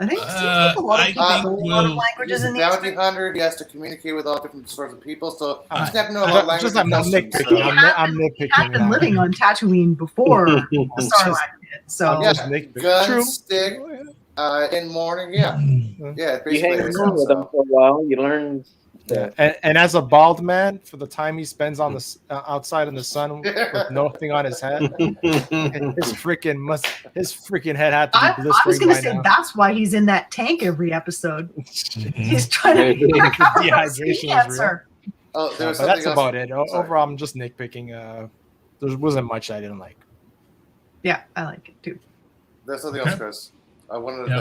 I think it seems like a lot of people know a lot of He's languages a in these. bounty hunter. He has to communicate with all different sorts of people, so he's got to know I'm about language. I'm and customs, nitpicking. so- I'm He had been nitpicking. living on Tatooine before the Sarlacc did, so Yeah. nitpicking. Gun, True. stick, in morning, yeah. Mm. Yeah, it You basically hang makes around sense. with them for a while, you learn. Yeah. And as a bald man, for the time he spends on the outside in the sun with nothing on his head, and his freaking head had to be I was blistering going to by say now. that's why he's in that tank every episode. Mhm. He's trying to recover from Dehydration skin is real. cancer. Oh, there was But something that's else. about it. Sorry. Overall, I'm just nitpicking. There wasn't much I didn't like. Yeah, I like it too. There's something Okay. else, Chris. One other Yeah.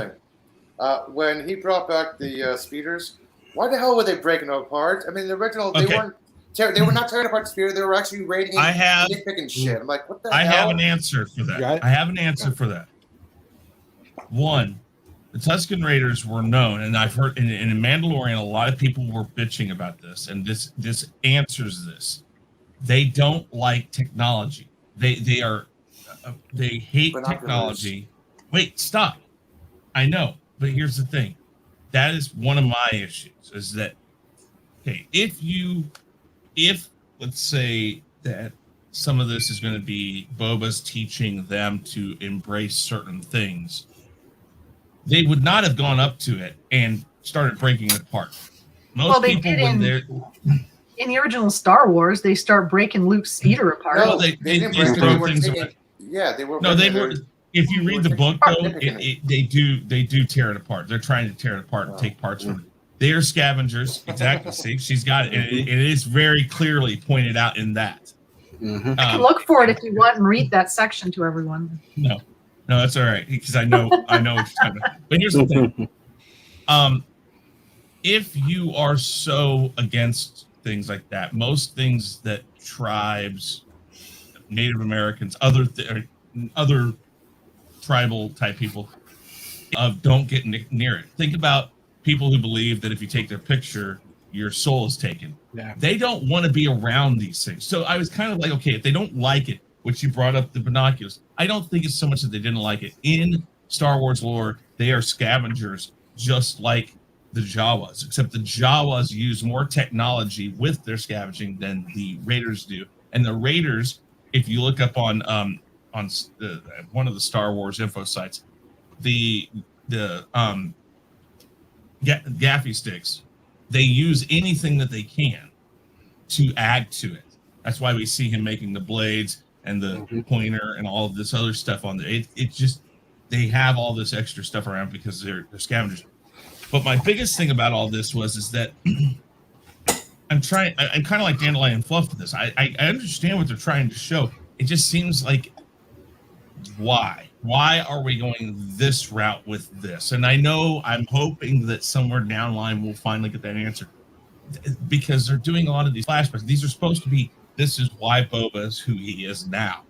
thing. When he brought back the speeders, why the hell were they breaking them apart? I mean, the original, they Okay. weren't. They were not tearing apart the speeder. They were actually raiding I and have- nitpicking shit. I'm like, what the I hell? have an answer for that. Got it? I have an answer for that. One, the Tusken Raiders were known, and I've heard in Mandalorian, a lot of people were bitching about this, and this answers this. They don't like technology. They hate Binoculars. technology. Wait, stop. I know, but here's the thing. That is one of my issues. Is that okay? If let's say that some of this is going to be Boba's teaching them to embrace certain things, they would not have gone up to it and started breaking it apart. Most Well, they people, did when in- they're In the original Star Wars, they start breaking Luke's speeder apart. No, they didn't just break it. throw They were things taking- away. Yeah, they were. No, they breaking were. it. If you read the book, Apart, though, nitpicking they do tear it apart. They're trying to tear it apart and take parts from it. They are scavengers. Exactly. See, she's got it. It is very clearly pointed out in that. Look for it if you want and read that section to everyone. No, that's all right because I know what you're talking about. But here's the thing: if you are so against things like that, most things that tribes, Native Americans, other tribal type people don't get near it. Think about people who believe that if you take their picture, your soul is taken. Yeah. They don't want to be around these things. So I was kind of like, okay, if they don't like it, which you brought up the binoculars, I don't think it's so much that they didn't like it. In Star Wars lore, they are scavengers just like the Jawas, except the Jawas use more technology with their scavenging than the Raiders do. And the Raiders, if you look up on one of the Star Wars info sites, the gaffy sticks, they use anything that they can to add to it. That's why we see him making the blades and the pointer and all of this other stuff on there. It just, they have all this extra stuff around because they're scavengers. But my biggest thing about all this is that I'm kind of like Dandelion Fluff to this. I understand what they're trying to show. It just seems like, why are we going this route with this? And I'm hoping that somewhere down the line we'll finally get that answer, because they're doing a lot of these flashbacks. These are supposed to be, this is why Boba is who he is now.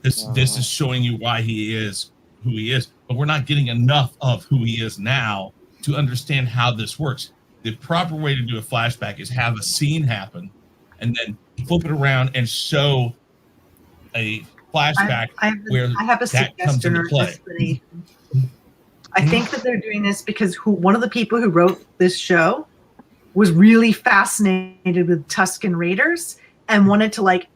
This is showing you why he is who he is, but we're not getting enough of who he is now to understand how this works. The proper way to do a flashback is have a scene happen and then flip it around and show a flashback where I have a that comes suggestion into or play. explanation. I think that they're doing this because one of the people who wrote this show was really fascinated with Tusken Raiders and wanted to like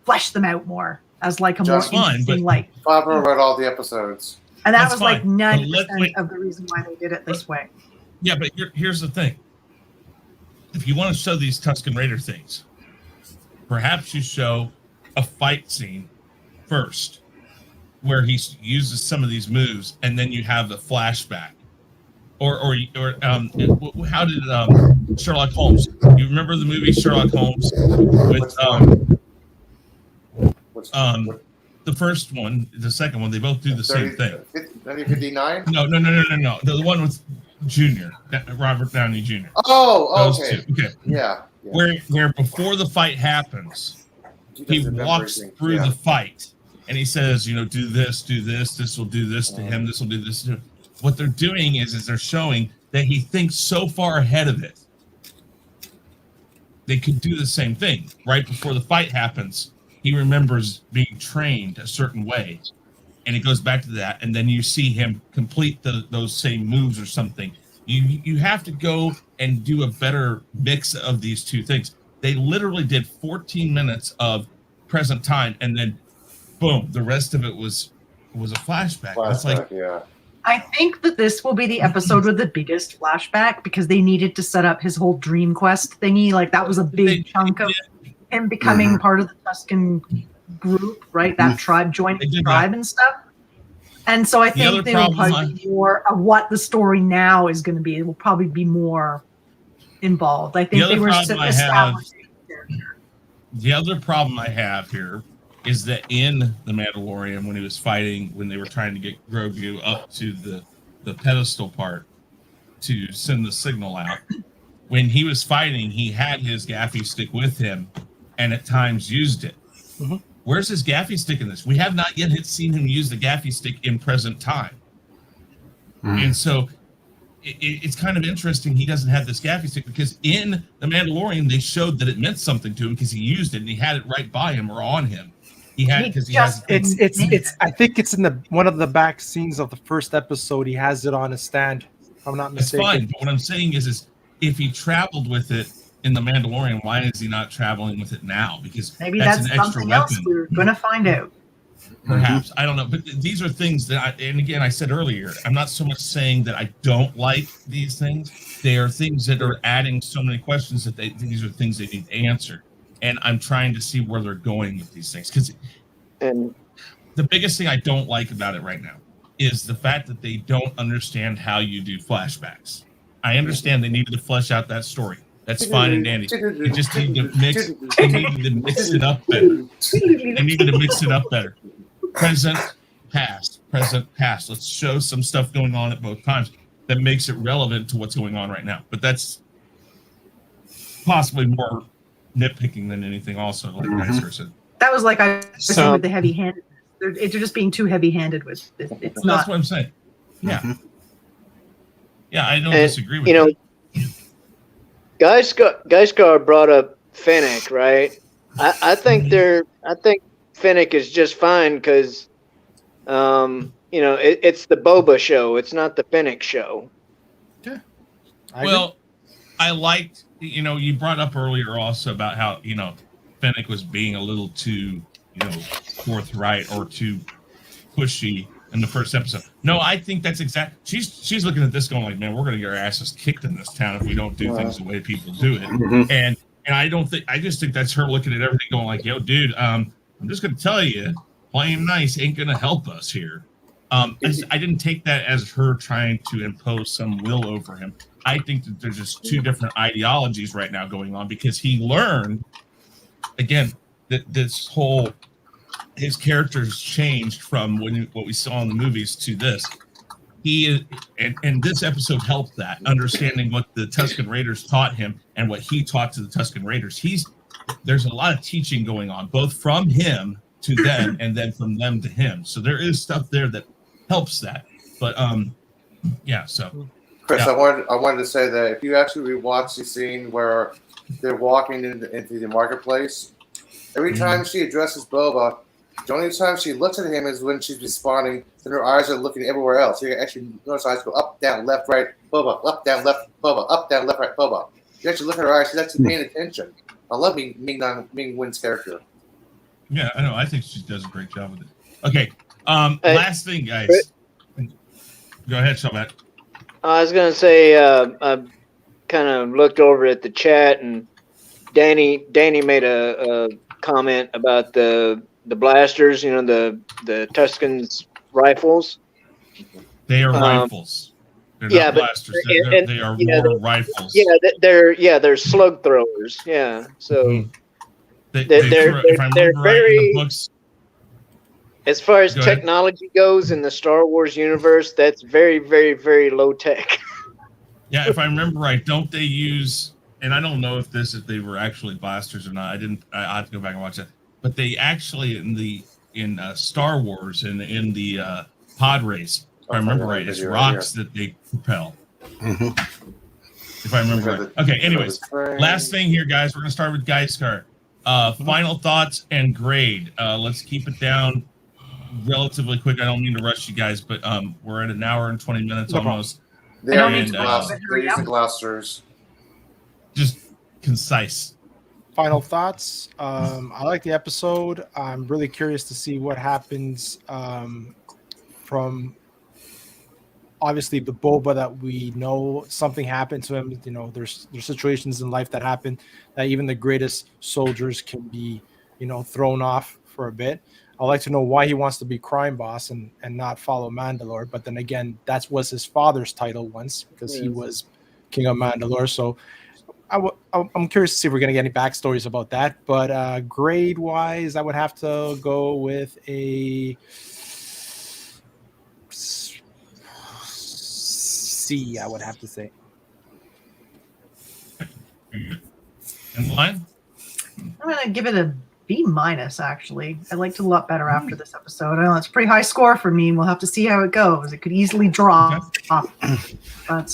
flesh them out more as like a Just more fine, interesting but- like. Favreau read all the episodes. And that That's was like fine, but 90% of the reason why they did it this way. Yeah, but here's the thing. If you want to show these Tusken Raider things, perhaps you show a fight scene first where he uses some of these moves, and then you have the flashback. Or how did Sherlock Holmes? You remember the movie Sherlock Holmes with the first one, the second one? They both do the same thing. 1959? No. The one with Jr. Robert Downey Jr. Oh, Those okay. two. Okay. Yeah. Where before the fight happens, he doesn't walks remember through everything. the fight, and he says, do this, this will do this to him, this will do this to him. What they're doing is they're showing that he thinks so far ahead of it. They could do the same thing. Right before the fight happens, he remembers being trained a certain way, and it goes back to that, and then you see him complete those same moves or something. You have to go and do a better mix of these two things. They literally did 14 minutes of present time, and then boom, the rest of it was a flashback. It's like, yeah. I think that this will be the episode with the biggest flashback because they needed to set up his whole Dream Quest thingy. Like that was a big chunk of him becoming part of the Tusken group, right? That tribe, joining the tribe and stuff. And so I think they will probably be more of what the story now is going to be. It will probably be more involved. I think they were establishing. The other problem I have here is that in The Mandalorian, when he was fighting, when they were trying to get Grogu up to the pedestal part to send the signal out, when he was fighting, he had his gaffy stick with him and at times used it. Where's his gaffy stick in this? We have not yet seen him use the gaffy stick in present time. And so it's kind of interesting he doesn't have this gaffy stick, because in The Mandalorian, they showed that it meant something to him because he used it and he had it right by him or on him. He had it because he has it's I think it's in one of the back scenes of the first episode. He has it on a stand, if I'm not It's mistaken. fine, but what I'm saying is if he traveled with it in The Mandalorian, why is he not traveling with it now? Because Maybe that's that's an extra something weapon. else we're going to find out. Perhaps. I don't know. But these are things that and again, I said earlier, I'm not so much saying that I don't like these things. They are things that are adding so many questions that these are things they need answered. And I'm trying to see where they're going with these things. Because the biggest thing I don't like about it right now is the fact that they don't understand how you do flashbacks. I understand they needed to flesh out that story. That's fine and dandy. They just need to mix it up better. They needed to mix it up better. Present, past. Let's show some stuff going on at both times that makes it relevant to what's going on right now. But that's possibly more nitpicking than anything also, like Nicer said. That was like I was saying with the heavy-handed. They're just being too heavy-handed with it. It's not. That's what I'm saying. Yeah. Yeah, I don't disagree with you. Guyskar brought up Fennec, right? I think Fennec is just fine because, it's the Boba show. It's not the Fennec show. Yeah. I liked, you brought up earlier also about how, Fennec was being a little too, forthright or too pushy in the first episode. No, I think that's she's looking at this going like, man, we're going to get our asses kicked in this town if we don't do things the way people do it. And I just think that's her looking at everything going like, yo, dude, I'm just going to tell you, playing nice ain't going to help us here. I didn't take that as her trying to impose some will over him. I think that there's just two different ideologies right now going on because he learned, again, that his character's changed from what we saw in the movies to this. He is, and this episode helped that, understanding what the Tusken Raiders taught him and what he taught to the Tusken Raiders. There's a lot of teaching going on, both from him to them and then from them to him. So there is stuff there that helps that. But yeah. So Chris, yeah. I wanted to say that if you actually rewatch the scene where they're walking into the marketplace, every time she addresses Boba, the only time she looks at him is when she's responding, and her eyes are looking everywhere else. You actually notice her eyes go up, down, left, right, Boba, up, down, left, Boba, up, down, left, right, Boba. You actually look at her eyes; she's actually paying attention. I love Ming-Na Wen's character. Yeah, I know. I think she does a great job with it. Okay. Last thing, guys. Go ahead, Shelbat. I was gonna say I kind of looked over at the chat, and Danny made a comment about the blasters. You know, the Tusken's rifles. They are rifles. They're not blasters. They are war rifles. Yeah, they're slug throwers. Yeah, so they're very. Books, as far as technology goes in the Star Wars universe, that's very, very, very low tech. Yeah, if I remember right, don't they use? And I don't know if they were actually blasters or not. I have to go back and watch that. But they actually in Star Wars and in the pod race, if I remember right, it's rocks that they propel. Mm-hmm. If I remember right. Okay. Anyways, last thing here, guys. We're gonna start with Geiskar. Final thoughts and grade. Let's keep it down relatively quick. I don't mean to rush you guys, but we're at an hour and 20 minutes almost. They're using blasters. Just concise. Final thoughts. I like the episode. I'm really curious to see what happens from obviously the Boba that we know. Something happened to him. You know, there's situations in life that happen that even the greatest soldiers can be, thrown off for a bit. I'd like to know why he wants to be crime boss and not follow Mandalore. But then again, that was his father's title once because he was King of Mandalore. So I'm curious to see if we're going to get any backstories about that. But grade-wise, I would have to go with a C, I would have to say. In line? I'm going to give it a B-, actually. I liked it a lot better after this episode. I know it's a pretty high score for me. We'll have to see how it goes. It could easily drop off. But as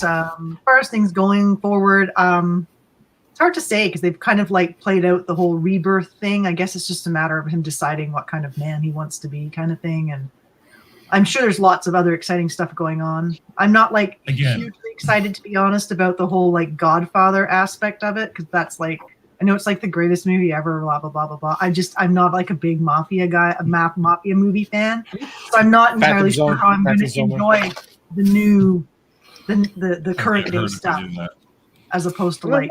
far as things going forward, it's hard to say because they've kind of played out the whole rebirth thing. I guess it's just a matter of him deciding what kind of man he wants to be, kind of thing. And I'm sure there's lots of other exciting stuff going on. I'm not hugely excited, to be honest, about the whole Godfather aspect of it, because that's I know it's the greatest movie ever, blah blah blah blah blah. I'm not a big mafia guy, a mafia movie fan, so I'm not entirely sure how I'm going to enjoy the new, the current day stuff, as opposed to the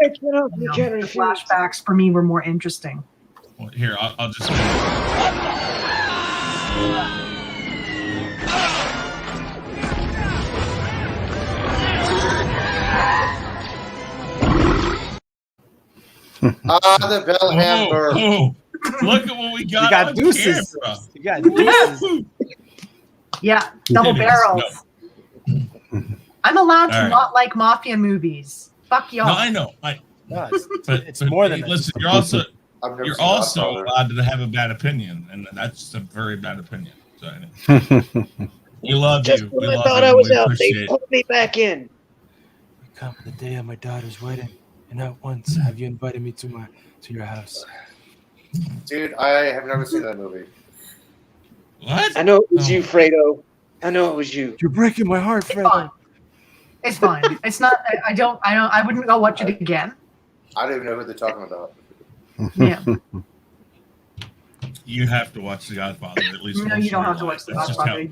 flashbacks. For me, were more interesting. Well, here, I'll just. The bell hammer. Oh, look at what we got. You got on deuces. Camera. You got deuces. Yeah, double barrels. No. I'm allowed to not like mafia movies. Fuck y'all. No, I know. It's more than listen. You're also allowed to have a bad opinion, and that's a very bad opinion. So we love Just you. when We I love thought you. I was We out, appreciate they it. put me back in. Come the day of my daughter's wedding, and not once have you invited me to your house. Dude, I have never seen that movie. What? I know it was you, Fredo. I know it was you. You're breaking my heart, Fredo. It's fine. It's not. I wouldn't go watch it again. I don't even know who they're talking about. Yeah. You have to watch The Godfather at least. No, once you don't in have to your watch The life. That's just Godfather. how-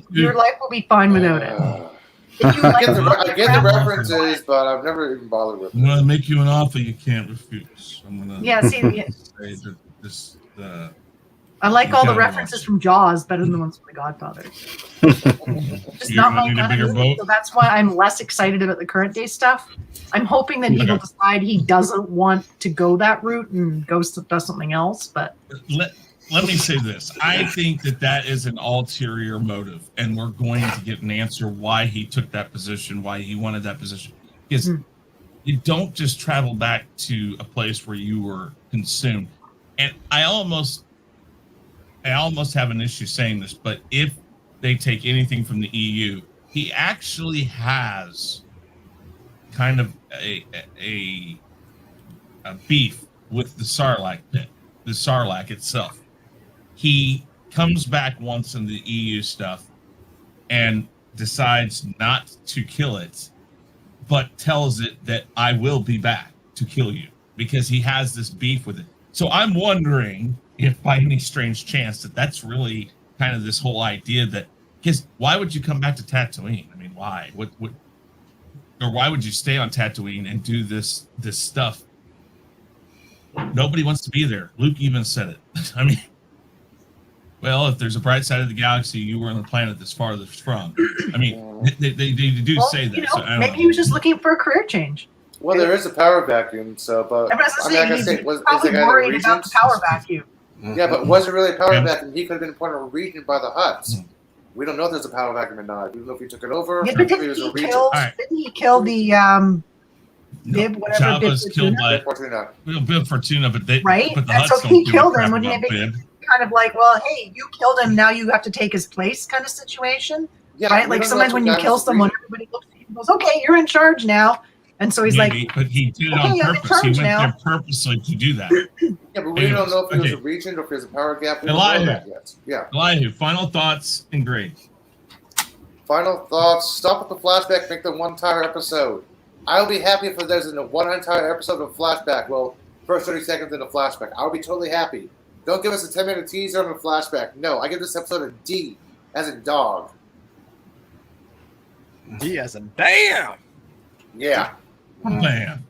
Your life will be fine without it. If you I like get the Crown- references, but I've never even bothered with I'm gonna make you an offer you can't refuse. I'm gonna Yeah, see, say that I like all the gotta references watch. from Jaws better than the ones from The Godfather. Just You're not gonna my need a kind of bigger movie, boat? so that's why I'm less excited about the current day stuff. I'm hoping that he will Okay. decide he doesn't want to go that route and does something else. But Let me say this. I think that is an ulterior motive, and we're going to get an answer why he took that position, why he wanted that position. Because you don't just travel back to a place where you were consumed. And I almost have an issue saying this, but if they take anything from the EU, he actually has kind of a beef with the Sarlacc pit, the Sarlacc itself. He comes back once in the EU stuff and decides not to kill it, but tells it that I will be back to kill you because he has this beef with it. So I'm wondering if by any strange chance that's really kind of this whole idea that, because why would you come back to Tatooine? I mean, why? Or why would you stay on Tatooine and do this stuff? Nobody wants to be there. Luke even said it. I mean, well, if there's a bright side of the galaxy, you were on the planet that's farthest from. I mean, they do say that. So I don't maybe know. he was just looking for a career change. Well, there is a power vacuum, so but I was I'm not gonna he's say was probably is it worried about the power vacuum. Yeah, but was it really a power Yeah. vacuum? He could have been part of a region by the Hutts. We don't know if there's a power vacuum or not. We don't know if he took it over. Yeah, Or but if didn't he was a he region. kill? Right. Didn't he kill the Bib? Whatever. Bib Jabba's killed Fortuna? by Fortuna. Bib Fortuna, but the Right? Hutts And so don't he give a killed crap him. Wouldn't about it be Bib. kind of like, well, hey, you killed him, now you have to take his place kind of situation? Yeah, Right? we Like don't know sometimes if when the you guy kill was a someone, region. everybody looks at you and goes, okay, you're in charge now. And so he's Maybe, like, but he did it okay, on I'm in purpose. He charge went now. there purposely to do that. Yeah, but we don't know if it was Okay. a region or if there's a power gap. We don't know Elihu. that yet. Yeah. Elihu, final thoughts and grade. Final thoughts. Stop with the flashback. Make them one entire episode. I'll be happy if there's one entire episode of flashback. Well, first 30 seconds in a flashback. I'll be totally happy. Don't give us a 10-minute teaser on a flashback. No, I give this episode a D, as in dog. He has a damn. Yeah. Man.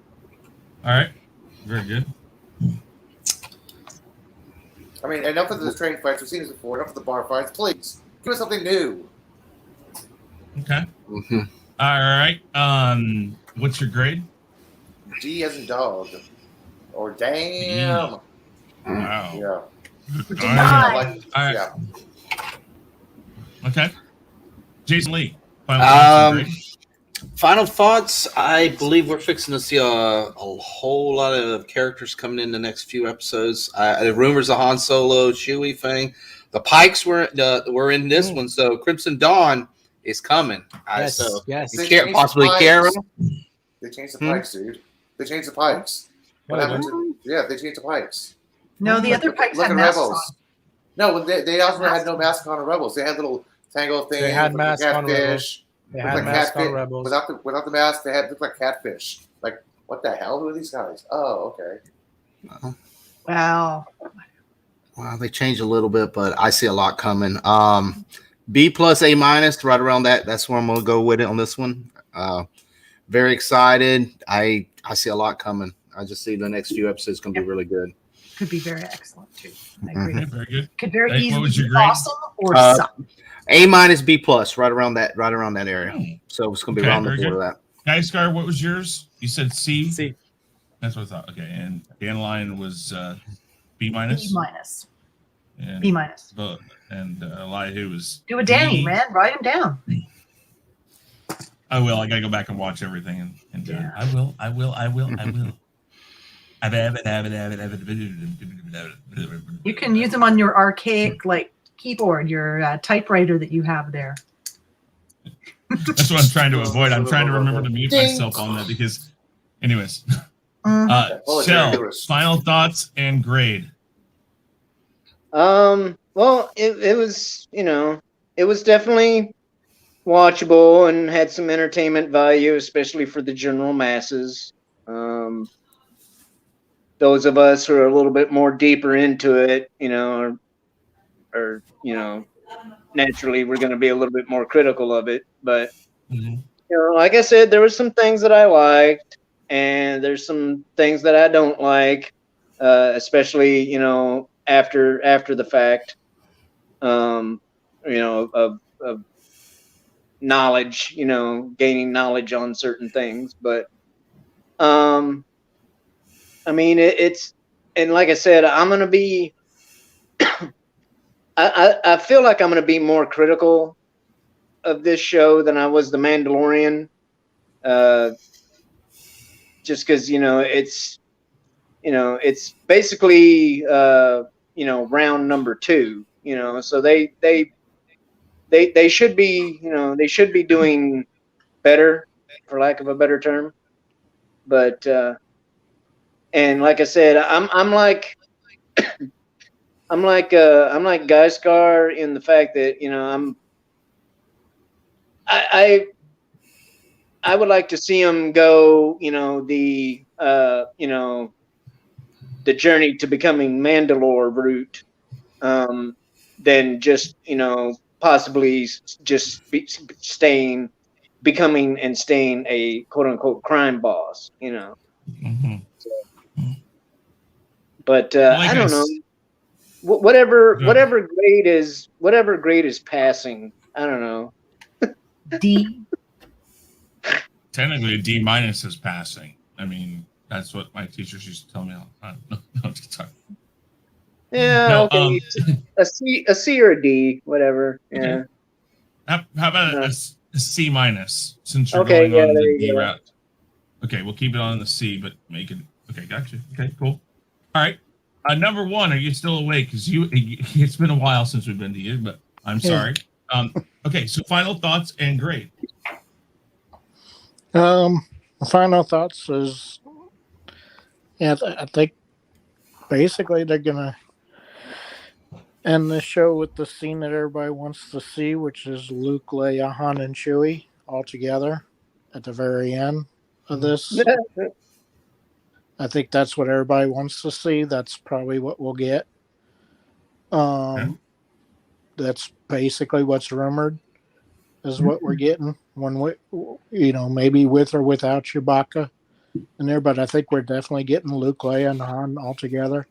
All right. Very good. I mean, enough of the train fights. We've seen this before. Enough of the bar fights. Please, give us something new. Okay. Mm-hmm. All right. What's your grade? D as in dog. Or damn. Wow. Yeah. All Deny. right. Like, All right. yeah. Okay. Jason Lee. Final thoughts and grade. Final thoughts. I believe we're fixing to see a whole lot of characters coming in the next few episodes. The rumors of Han Solo, Chewie thing. The Pikes were in this one, so Crimson Dawn is coming. Yes, So yes. They Kara, changed possibly the Kara. Pikes. They changed the Pikes, dude. They changed the Pikes. What No, happened to? Yeah, they changed the Pikes. no, the other Pikes Look had at masks Rebels. on. No, they also had no mask on the Rebels. They had little tangle things. They had with the masks on catfish. Rebels. They Looked had like masks on catfish. Rebels. Without the mask, they looked like catfish. Like, what the hell? Who are these guys? Oh, okay. Wow. Well, they changed a little bit, but I see a lot coming. B plus A minus, right around that. That's where I'm gonna go with it on this one. Very excited. I see a lot coming. I just see the next few episodes gonna be really good. Could be very excellent too. I agree. Okay, very good. Could very Hey, what easily was your be grade? awesome or suck. A minus B plus, right around that area. So it's gonna be Okay, right on the very board good. of that. Guy Scar, what was yours? You said C? See, That's what I thought. Okay. And Dandelion was B minus? B minus. And, B minus. and Elihu was Do a Danny, D. man. Write him down. I will. I got to go back and watch everything. And Yeah. I will. You can use them on your archaic keyboard, your typewriter that you have there. That's what I'm trying to avoid. I'm trying to remember to mute myself on that because, anyways. Oh, Shell, Lewis. final thoughts and grade. Well, it was, it was definitely watchable and had some entertainment value, especially for the general masses. Those of us who are a little bit more deeper into it, are naturally we're going to be a little bit more critical of it. But, like I said, there were some things that I liked, and there's some things that I don't like, especially, after the fact, of knowledge, gaining knowledge on certain things. But I mean, it's, and like I said, I'm gonna be. I feel like I'm gonna be more critical of this show than I was the Mandalorian. Just because it's basically round number 2. So they should be doing better, for lack of a better term. But and like I said, I'm like Guyskar in the fact that I would like to see him go the journey to becoming Mandalore route, than just possibly just becoming and staying a quote unquote crime boss. Mm-hmm. But Like I don't know. Whatever grade is passing, I don't know. D. Technically, a D- is passing. I mean, that's what my teachers used to tell me all the time. No, sorry. Yeah, No, okay. A C or a D, whatever. Yeah. Okay. How about a C-, since you're Okay, going on the there you D go. route? Okay, we'll keep it on the C, but make it. Okay, gotcha. Okay, cool. All right. Number 1, are you still awake? Because it's been a while since we've been to you, but I'm sorry. Okay, so final thoughts and grade. Final thoughts is, I think basically they're gonna end the show with the scene that everybody wants to see, which is Luke, Leia, Han, and Chewie all together at the very end of this. I think that's what everybody wants to see. That's probably what we'll get. That's basically what's rumored is what we're getting when we, maybe with or without Chewbacca in there. But I think we're definitely getting Luke, Leia, and Han all together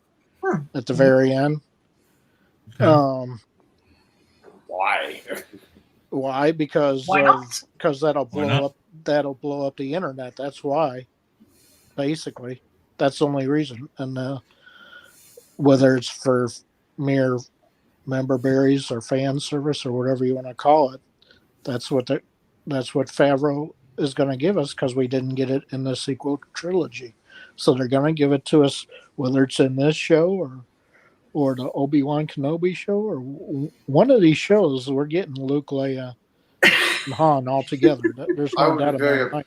at the very end. Okay. Why? Why? Because that'll blow up. That'll blow up the internet. That's why. Basically, that's the only reason. And whether it's for mere member berries or fan service or whatever you want to call it, that's what Favreau is going to give us, because we didn't get it in the sequel trilogy. So they're going to give it to us, whether it's in this show or the Obi-Wan Kenobi show or one of these shows. We're getting Luke, Leia, and Han all together. There's no doubt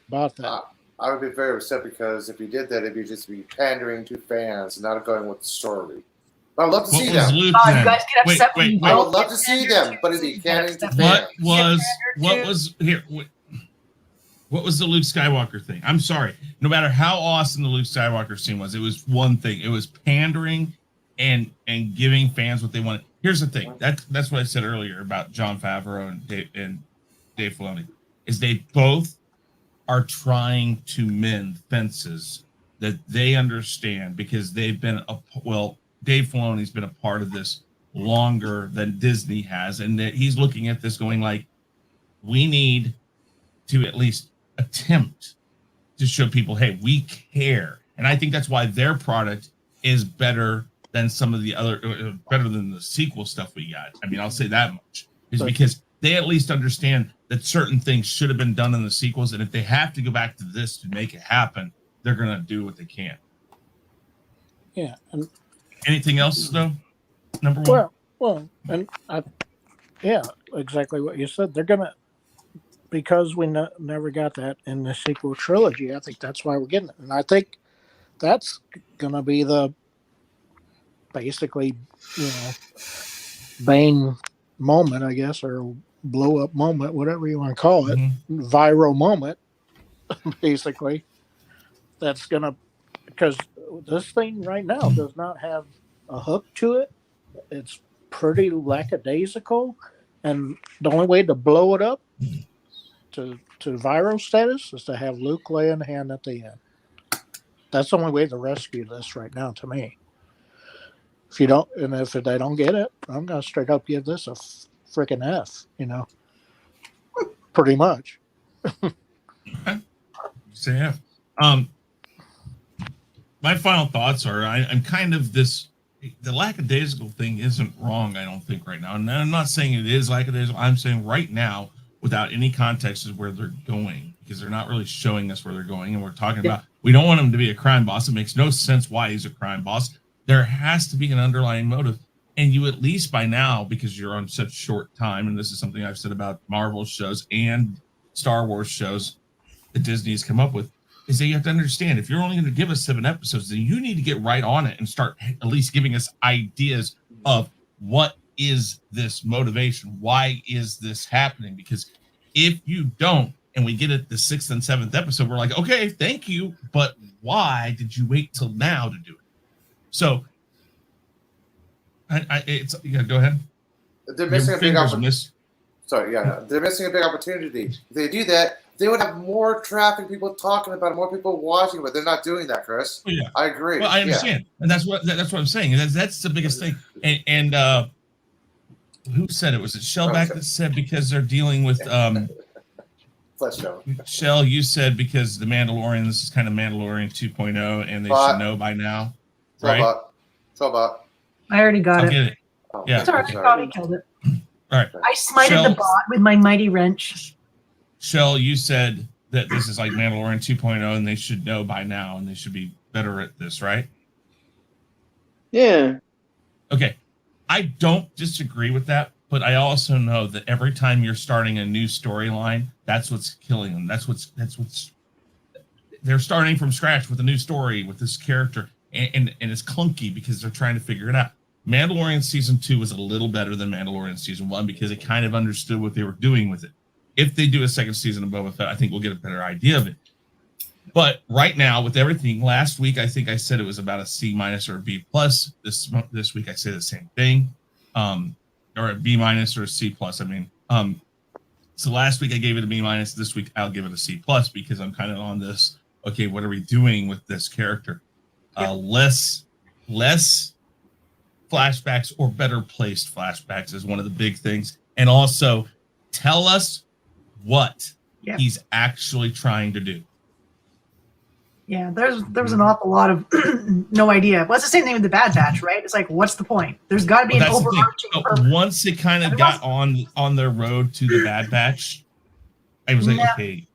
about that. I would be very upset, because if you did that, it'd just be pandering to fans and not going with the story. But I would love to see them. Luke, you guys get upset when you I would don't love get to see pandering them, but it'd be to. pandering to fans. What was the Luke Skywalker thing? I'm sorry. No matter how awesome the Luke Skywalker scene was, it was one thing. It was pandering and giving fans what they wanted. Here's the thing. That's what I said earlier about Jon Favreau and Dave Filoni, is they both are trying to mend fences that they understand, because they've been Dave Filoni's been a part of this longer than Disney has, and that he's looking at this going like, we need to at least attempt to show people, hey, we care. And I think that's why their product is better than some of the other, better than the sequel stuff we got. I mean, I'll say that much, is because they at least understand that certain things should have been done in the sequels, and if they have to go back to this to make it happen, they're going to do what they can. Yeah. And anything else though? Number 1. Well, and exactly what you said. They're gonna, because we never got that in the sequel trilogy. I think that's why we're getting it, and I think that's gonna be the basically, Bane moment, I guess, or blow up moment, whatever you want to call it, viral moment, basically. That's gonna, because this thing right now does not have a hook to it. It's pretty lackadaisical, and the only way to blow it up to viral status is to have Luke, Leia, and Han at the end. That's the only way to rescue this right now, to me. if you don't, and if they don't get it, I'm gonna straight up give this a freaking F. Pretty much. So yeah. My final thoughts are I'm kind of this. The lackadaisical thing isn't wrong, I don't think, right now. And I'm not saying it is lackadaisical. I'm saying right now, without any context, is where they're going, because they're not really showing us where they're going. And we're talking about, we don't want him to be a crime boss. It makes no sense why he's a crime boss. There has to be an underlying motive. And you at least by now, because you're on such short time, and this is something I've said about Marvel shows and Star Wars shows that Disney's come up with, is that you have to understand, if you're only going to give us 7 episodes, then you need to get right on it and start at least giving us ideas of what is this motivation? Why is this happening? Because if you don't, and we get it the 6th and 7th episode, we're like, okay, thank you, but why did you wait till now to do it? So, go ahead. They're missing a big opportunity. They're missing a big opportunity. If they do that, they would have more traffic, people talking about it, more people watching, but they're not doing that, Chris. Yeah. I agree. Well, I understand, and that's what I'm saying. That's the biggest thing. And who said it? Was it Shellback that said because they're dealing with Shell? You said because the Mandalorian, this is kind of Mandalorian 2.0, and they should know by now, right? Sobot. I already got it. Get it. Yeah, it's all right. I probably killed it. All right. I smited the bot with my mighty wrench. Shell, you said that this is like Mandalorian 2.0, and they should know by now, and they should be better at this, right? Yeah. Okay. I don't disagree with that, but I also know that every time you're starting a new storyline, that's what's killing them. That's what's they're starting from scratch with a new story with this character, and it's clunky because they're trying to figure it out. Mandalorian season 2 was a little better than Mandalorian season 1 because it kind of understood what they were doing with it. If they do a second season of Boba Fett, I think we'll get a better idea of it. But right now, with everything, last week I think I said it was about a C- or a B+. This week I say the same thing, or a B- or a C+. I mean, so last week I gave it a B-. This week I'll give it a C+ because I'm kind of on this. Okay, what are we doing with this character? Less flashbacks or better placed flashbacks is one of the big things, and also tell us what he's actually trying to do. Yeah, there was an awful lot of no idea. Well, it's the same thing with the Bad Batch, right? It's like, what's the point? There's got to be an overarching purpose. Once it kind of got on their road to the Bad Batch, I was like, okay.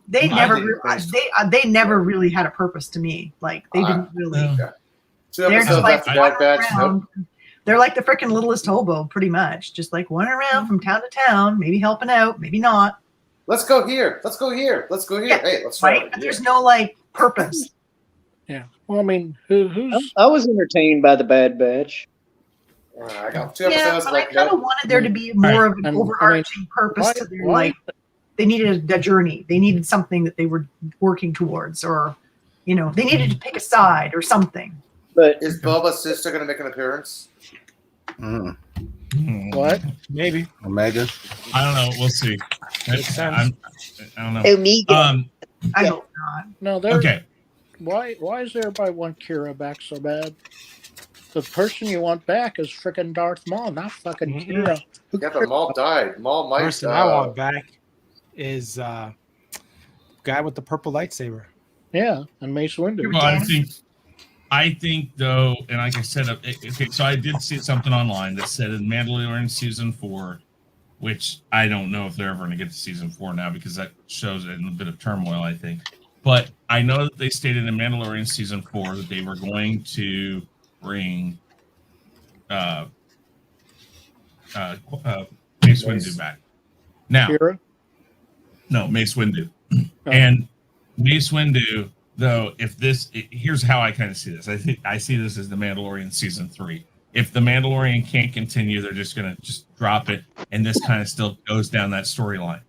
They never really had a purpose to me. Like they didn't really. They're just like around. They're like the freaking littlest hobo, pretty much. Just like wandering around from town to town, maybe helping out, maybe not. Let's go here. Let's go here. Let's go here. Yeah, hey, let's try. Right? But there's no like purpose. Yeah. Well, I mean, who's? I was entertained by the Bad Batch. I got 2 episodes. But I kind of wanted there to be more of an overarching purpose to their like. They needed a journey. They needed something that they were working towards, or they needed to pick a side or something. But is Boba's sister going to make an appearance? What? Maybe. Omega. I don't know. We'll see. I don't know. Omega. I hope not. No, okay. Why is everybody want Kira back so bad? The person you want back is freaking Darth Maul, not fucking Kira. Yeah, but Maul died. Maul might. The person I want back is guy with the purple lightsaber. Yeah, and Mace Windu. Well, I think though, and like I said, okay, so I did see something online that said in Mandalorian season 4, which I don't know if they're ever going to get to season 4 now because that shows in a bit of turmoil, I think. But I know that they stated in Mandalorian season 4 that they were going to bring Mace Windu back. Now, Kira? No, Mace Windu. And Mace Windu, though, here's how I kind of see this. I see this as the Mandalorian season 3. If the Mandalorian can't continue, they're just going to drop it, and this kind of still goes down that storyline.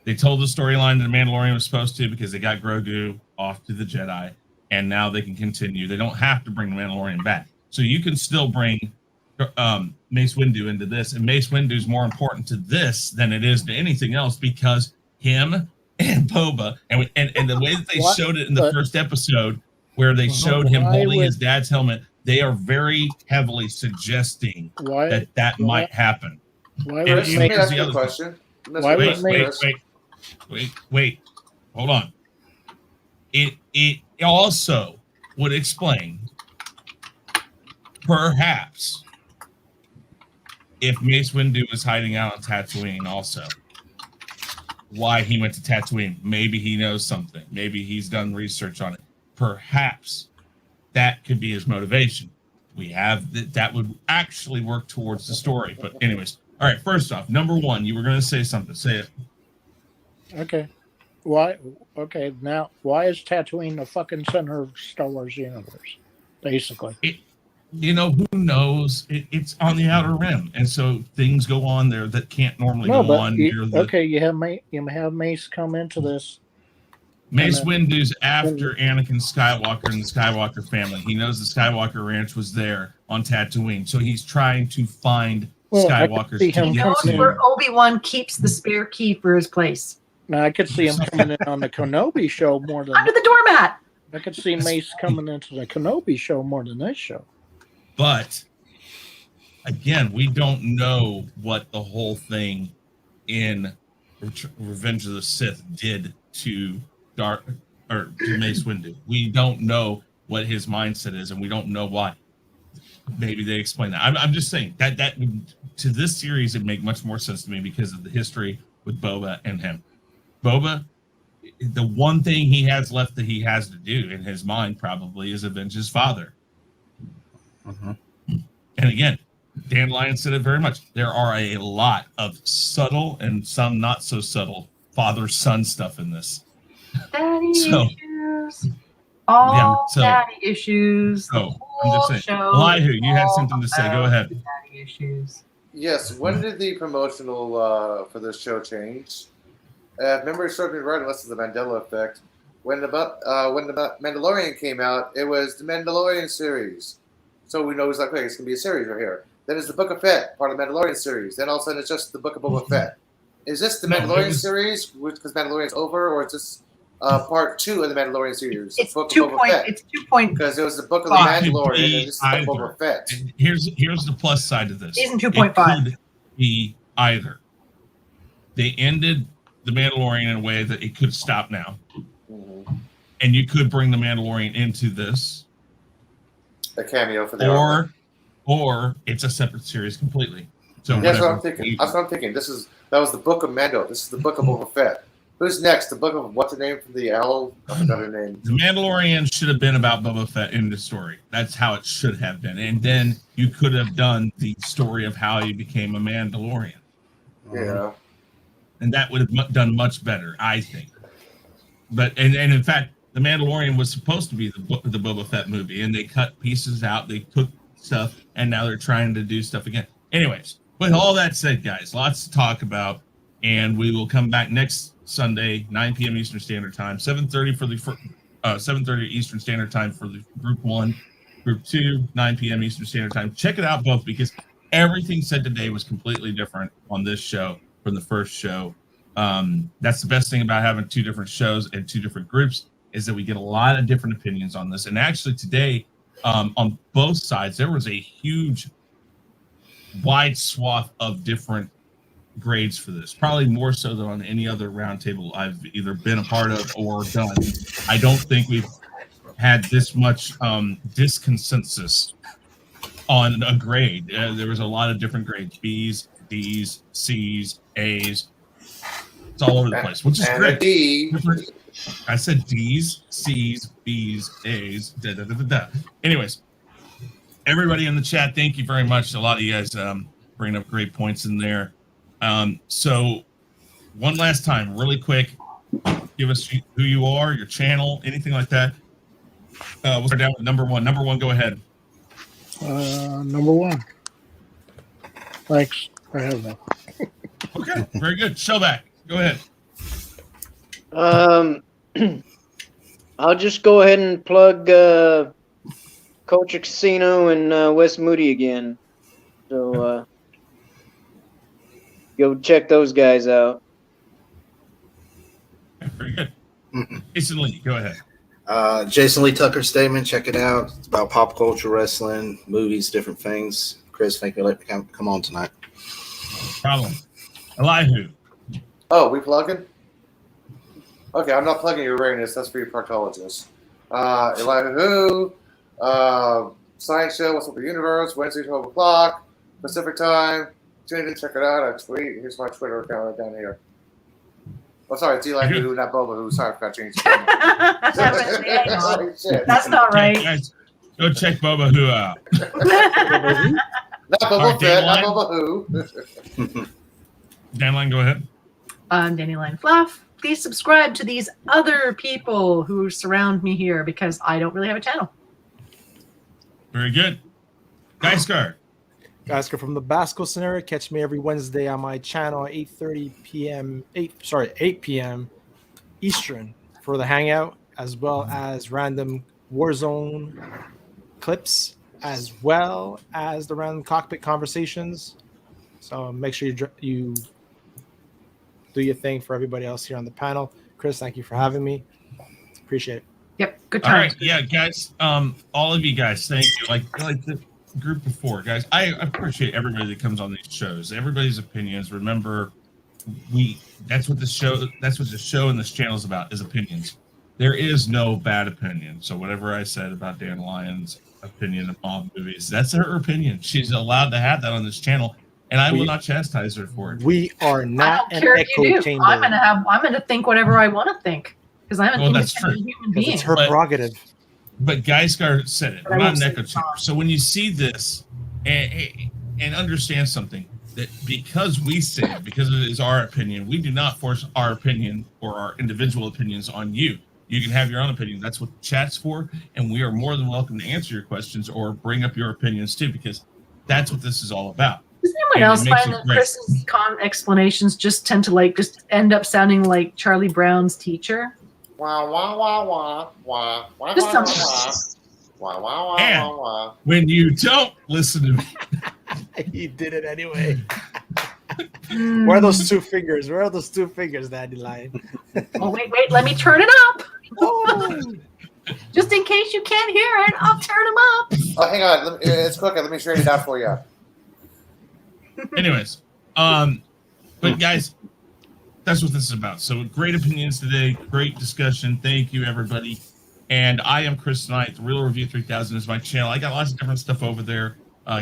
They told the storyline that the Mandalorian was supposed to because they got Grogu off to the Jedi, and now they can continue. They don't have to bring the Mandalorian back. So you can still bring Mace Windu into this, and Mace Windu is more important to this than it is to anything else because him and Boba, and the way that they showed it in the first episode, where they showed him holding his dad's helmet, they are very heavily suggesting Why? that might happen. Why And- would Chris, and let me here's ask the you a other question. Why would Wait. Hold on. It also would explain, perhaps, if Mace Windu was hiding out on Tatooine also, why he went to Tatooine. Maybe he knows something. Maybe he's done research on it. Perhaps that could be his motivation. We have that would actually work towards the story. But anyways, all right. First off, number one, you were going to say something. Say it. Okay. Why? Okay. Now, why is Tatooine the fucking center of Star Wars universe? Basically. Who knows? It's on the outer rim, and so things go on there that can't normally go on. You have Mace come into this. Mace Windu's after Anakin Skywalker and the Skywalker family. He knows the Skywalker Ranch was there on Tatooine, so he's trying to find Skywalkers. He knows where Obi-Wan keeps the spare key for his place. Now I could see him coming in on the Kenobi show more than under the doormat. I could see Mace coming into the Kenobi show more than this show. But again, we don't know what the whole thing in Revenge of the Sith did to Mace Windu. We don't know what his mindset is, and we don't know why. Maybe they explain that. I'm just saying that to this series it make much more sense to me because of the history with Boba and him. Boba, the one thing he has left that he has to do in his mind probably is avenge his father. And again, Dan Lyon said it very much. There are a lot of subtle and some not so subtle father-son stuff in this. Daddy issues. Daddy issues. Oh, I'm just saying. Elihu, you had something to say. Go ahead. Daddy issues. Yes. When did the promotional for this show change? If memory serves me right, unless it's the Mandela effect. When the Mandalorian came out, it was the Mandalorian series. So we know it's like, okay, it's going to be a series right here. Then it's the Book of Fett, part of the Mandalorian series. Then all of a sudden it's just the Book of Boba Fett. Is this the Mandalorian series because Mandalorian's over, or is this part 2 of the Mandalorian series? It's Book 2 of Boba point. Fett? It's 2 point. Because it was the Book of the Mandalorian and this is the Book Either. of Boba Fett. Here's the plus side of this. Season 2.5. It could be either. They ended the Mandalorian in a way that it could stop now, and you could bring the Mandalorian into this. A cameo for the or it's a separate series completely. So that's what I'm thinking. That's what I'm thinking. That was the Book of Mando. This is the Book of Boba Fett. Who's next? The Book of what's her name from the owl? I forgot her name. The Mandalorian should have been about Boba Fett in the story. That's how it should have been. And then you could have done the story of how he became a Mandalorian. Yeah. And that would have done much better, I think. But and in fact, The Mandalorian was supposed to be the Boba Fett movie, and they cut pieces out. They took stuff, and now they're trying to do stuff again. Anyways, with all that said, guys, lots to talk about, and we will come back next Sunday, 9 p.m. Eastern Standard Time, 7:30 for the 7:30 Eastern Standard Time for the Group 1, Group 2, 9 p.m. Eastern Standard Time. Check it out both, because everything said today was completely different on this show from the first show. That's the best thing about having two different shows and two different groups, is that we get a lot of different opinions on this. And actually today, on both sides, there was a huge, wide swath of different grades for this, probably more so than on any other roundtable I've either been a part of or done. I don't think we've had this much disconsensus on a grade. There was a lot of different grades: B's, D's, C's, A's. It's all over the place, which is great. I said D's, C's, B's, A's, da da da da da. Anyways, everybody in the chat, thank you very much. A lot of you guys bring up great points in there. So one last time, really quick, give us who you are, your channel, anything like that. We'll start down with number one. Number one, go ahead. Number one. Thanks for having me. Okay, very good. Showback, go ahead. I'll just go ahead and plug Culture Casino and West Moody again. So go check those guys out. Very good. Jason Lee, go ahead. Jason Lee Tucker statement. Check it out. It's about pop culture, wrestling, movies, different things. Chris, thank you for letting me come on tonight. Problem. Elihu. Oh, we plugging? Okay, I'm not plugging Uranus. That's for your proctologist. Elihu, Science Show, What's Up with the Universe, Wednesday, 12 o'clock, Pacific Time. Tune in, check it out. I tweet. Here's my Twitter account right down here. Oh, sorry, it's Elihu, not Boba Who. Sorry, I forgot to change the Hang on. Holy shit. That's not right. Guys, go check Boba Who out. Not Boba Alright, Fett, not Dan Boba Who. Danline, go ahead. I'm Dandelion Fluff. Please subscribe to these other people who surround me here because I don't really have a channel. Very good. Guyskar. Oscar from the Basco Scenario. Catch me every Wednesday on my channel at 8 p.m. Eastern for the Hangout, as well as random Warzone clips, as well as the random cockpit conversations. So make sure you do your thing for everybody else here on the panel. Chris, thank you for having me. Appreciate it. Yep, good All time. right, yeah, guys. All of you guys, thank you. Like the group before, guys. I appreciate everybody that comes on these shows. Everybody's opinions. Remember, that's what the show and this channel is about, is opinions. There is no bad opinion. So whatever I said about Dan Lyon's opinion of all movies, that's her opinion. She's allowed to have that on this channel, and I will not chastise her for it. We are I not don't an care if you echo do. chamber. I'm gonna think whatever I want to think because I'm an That's independent true. human Because being. it's her But- prerogative. But Guyskar said it. But We're I not won't an say echo it's chamber. wrong. So when you see this and understand something, that because we say it, because it is our opinion, we do not force our opinion or our individual opinions on you. You can have your own opinion. That's what the chat's for, and we are more than welcome to answer your questions or bring up your opinions too, because that's what this is all about. Does anyone And it else makes find it that great. Chris's explanations just tend to just end up sounding like Charlie Brown's teacher? Wah, wah, wah, wah, wah, wah, Just wah, wah, sometimes. wah, wah, wah, And- wah, wah. When you don't listen to me, He did it anyway. Mm. Where are those two fingers? Where are those two fingers, Dandelion? Oh, wait, let me turn it up. Just in case you can't hear it, I'll turn them up. Oh, hang on. It's quick. Let me straighten it out for you. anyways, but guys, that's what this is about. So great opinions today, great discussion. Thank you, everybody. And I am Chris Knight. The Real Review 3000 is my channel. I got lots of different stuff over there,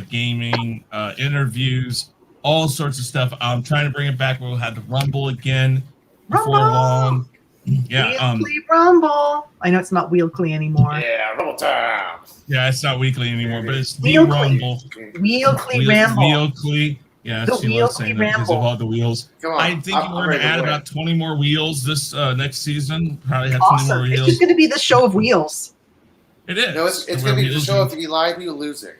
gaming, interviews, all sorts of stuff. I'm trying to bring it back. We'll have the Rumble again before Rumble! long. Yeah, Weekly Rumble. I know it's not Weekly anymore. Yeah, Rumble time. yeah, it's not weekly anymore, but it's the Weekly. Rumble. Weekly Ramble. Weekly. Yeah, The she loves saying that because of Ramble. all the wheels. Come on. I think I'm we're going ready to add win. about 20 more wheels this next season. Probably have 20 Awesome. more It's wheels. just going to be the show of wheels. It is. No, it's We're going to be the wheels show and- of Elihu losing.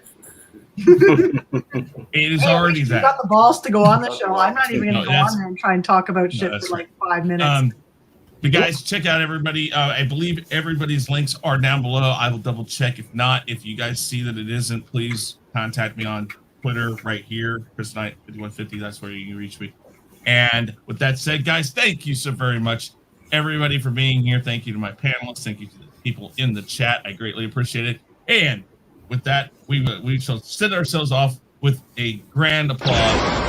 It is Hey, at already least you that. got the balls to go on the show. I'm not even going No, to go that's- on there and try and talk about shit that's for like 5 minutes. But guys, check out everybody. I believe everybody's links are down below. I will double check. If not, if you guys see that it isn't, please contact me on Twitter right here, Chris Knight 5150. That's where you can reach me. And with that said, guys, thank you so very much, everybody, for being here. Thank you to my panelists. Thank you to the people in the chat. I greatly appreciate it. And with that, we shall send ourselves off with a grand applause.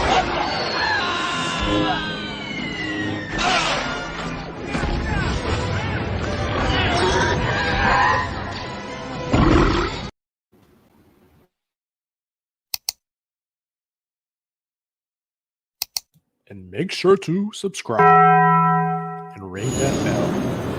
And make sure to subscribe and ring that bell.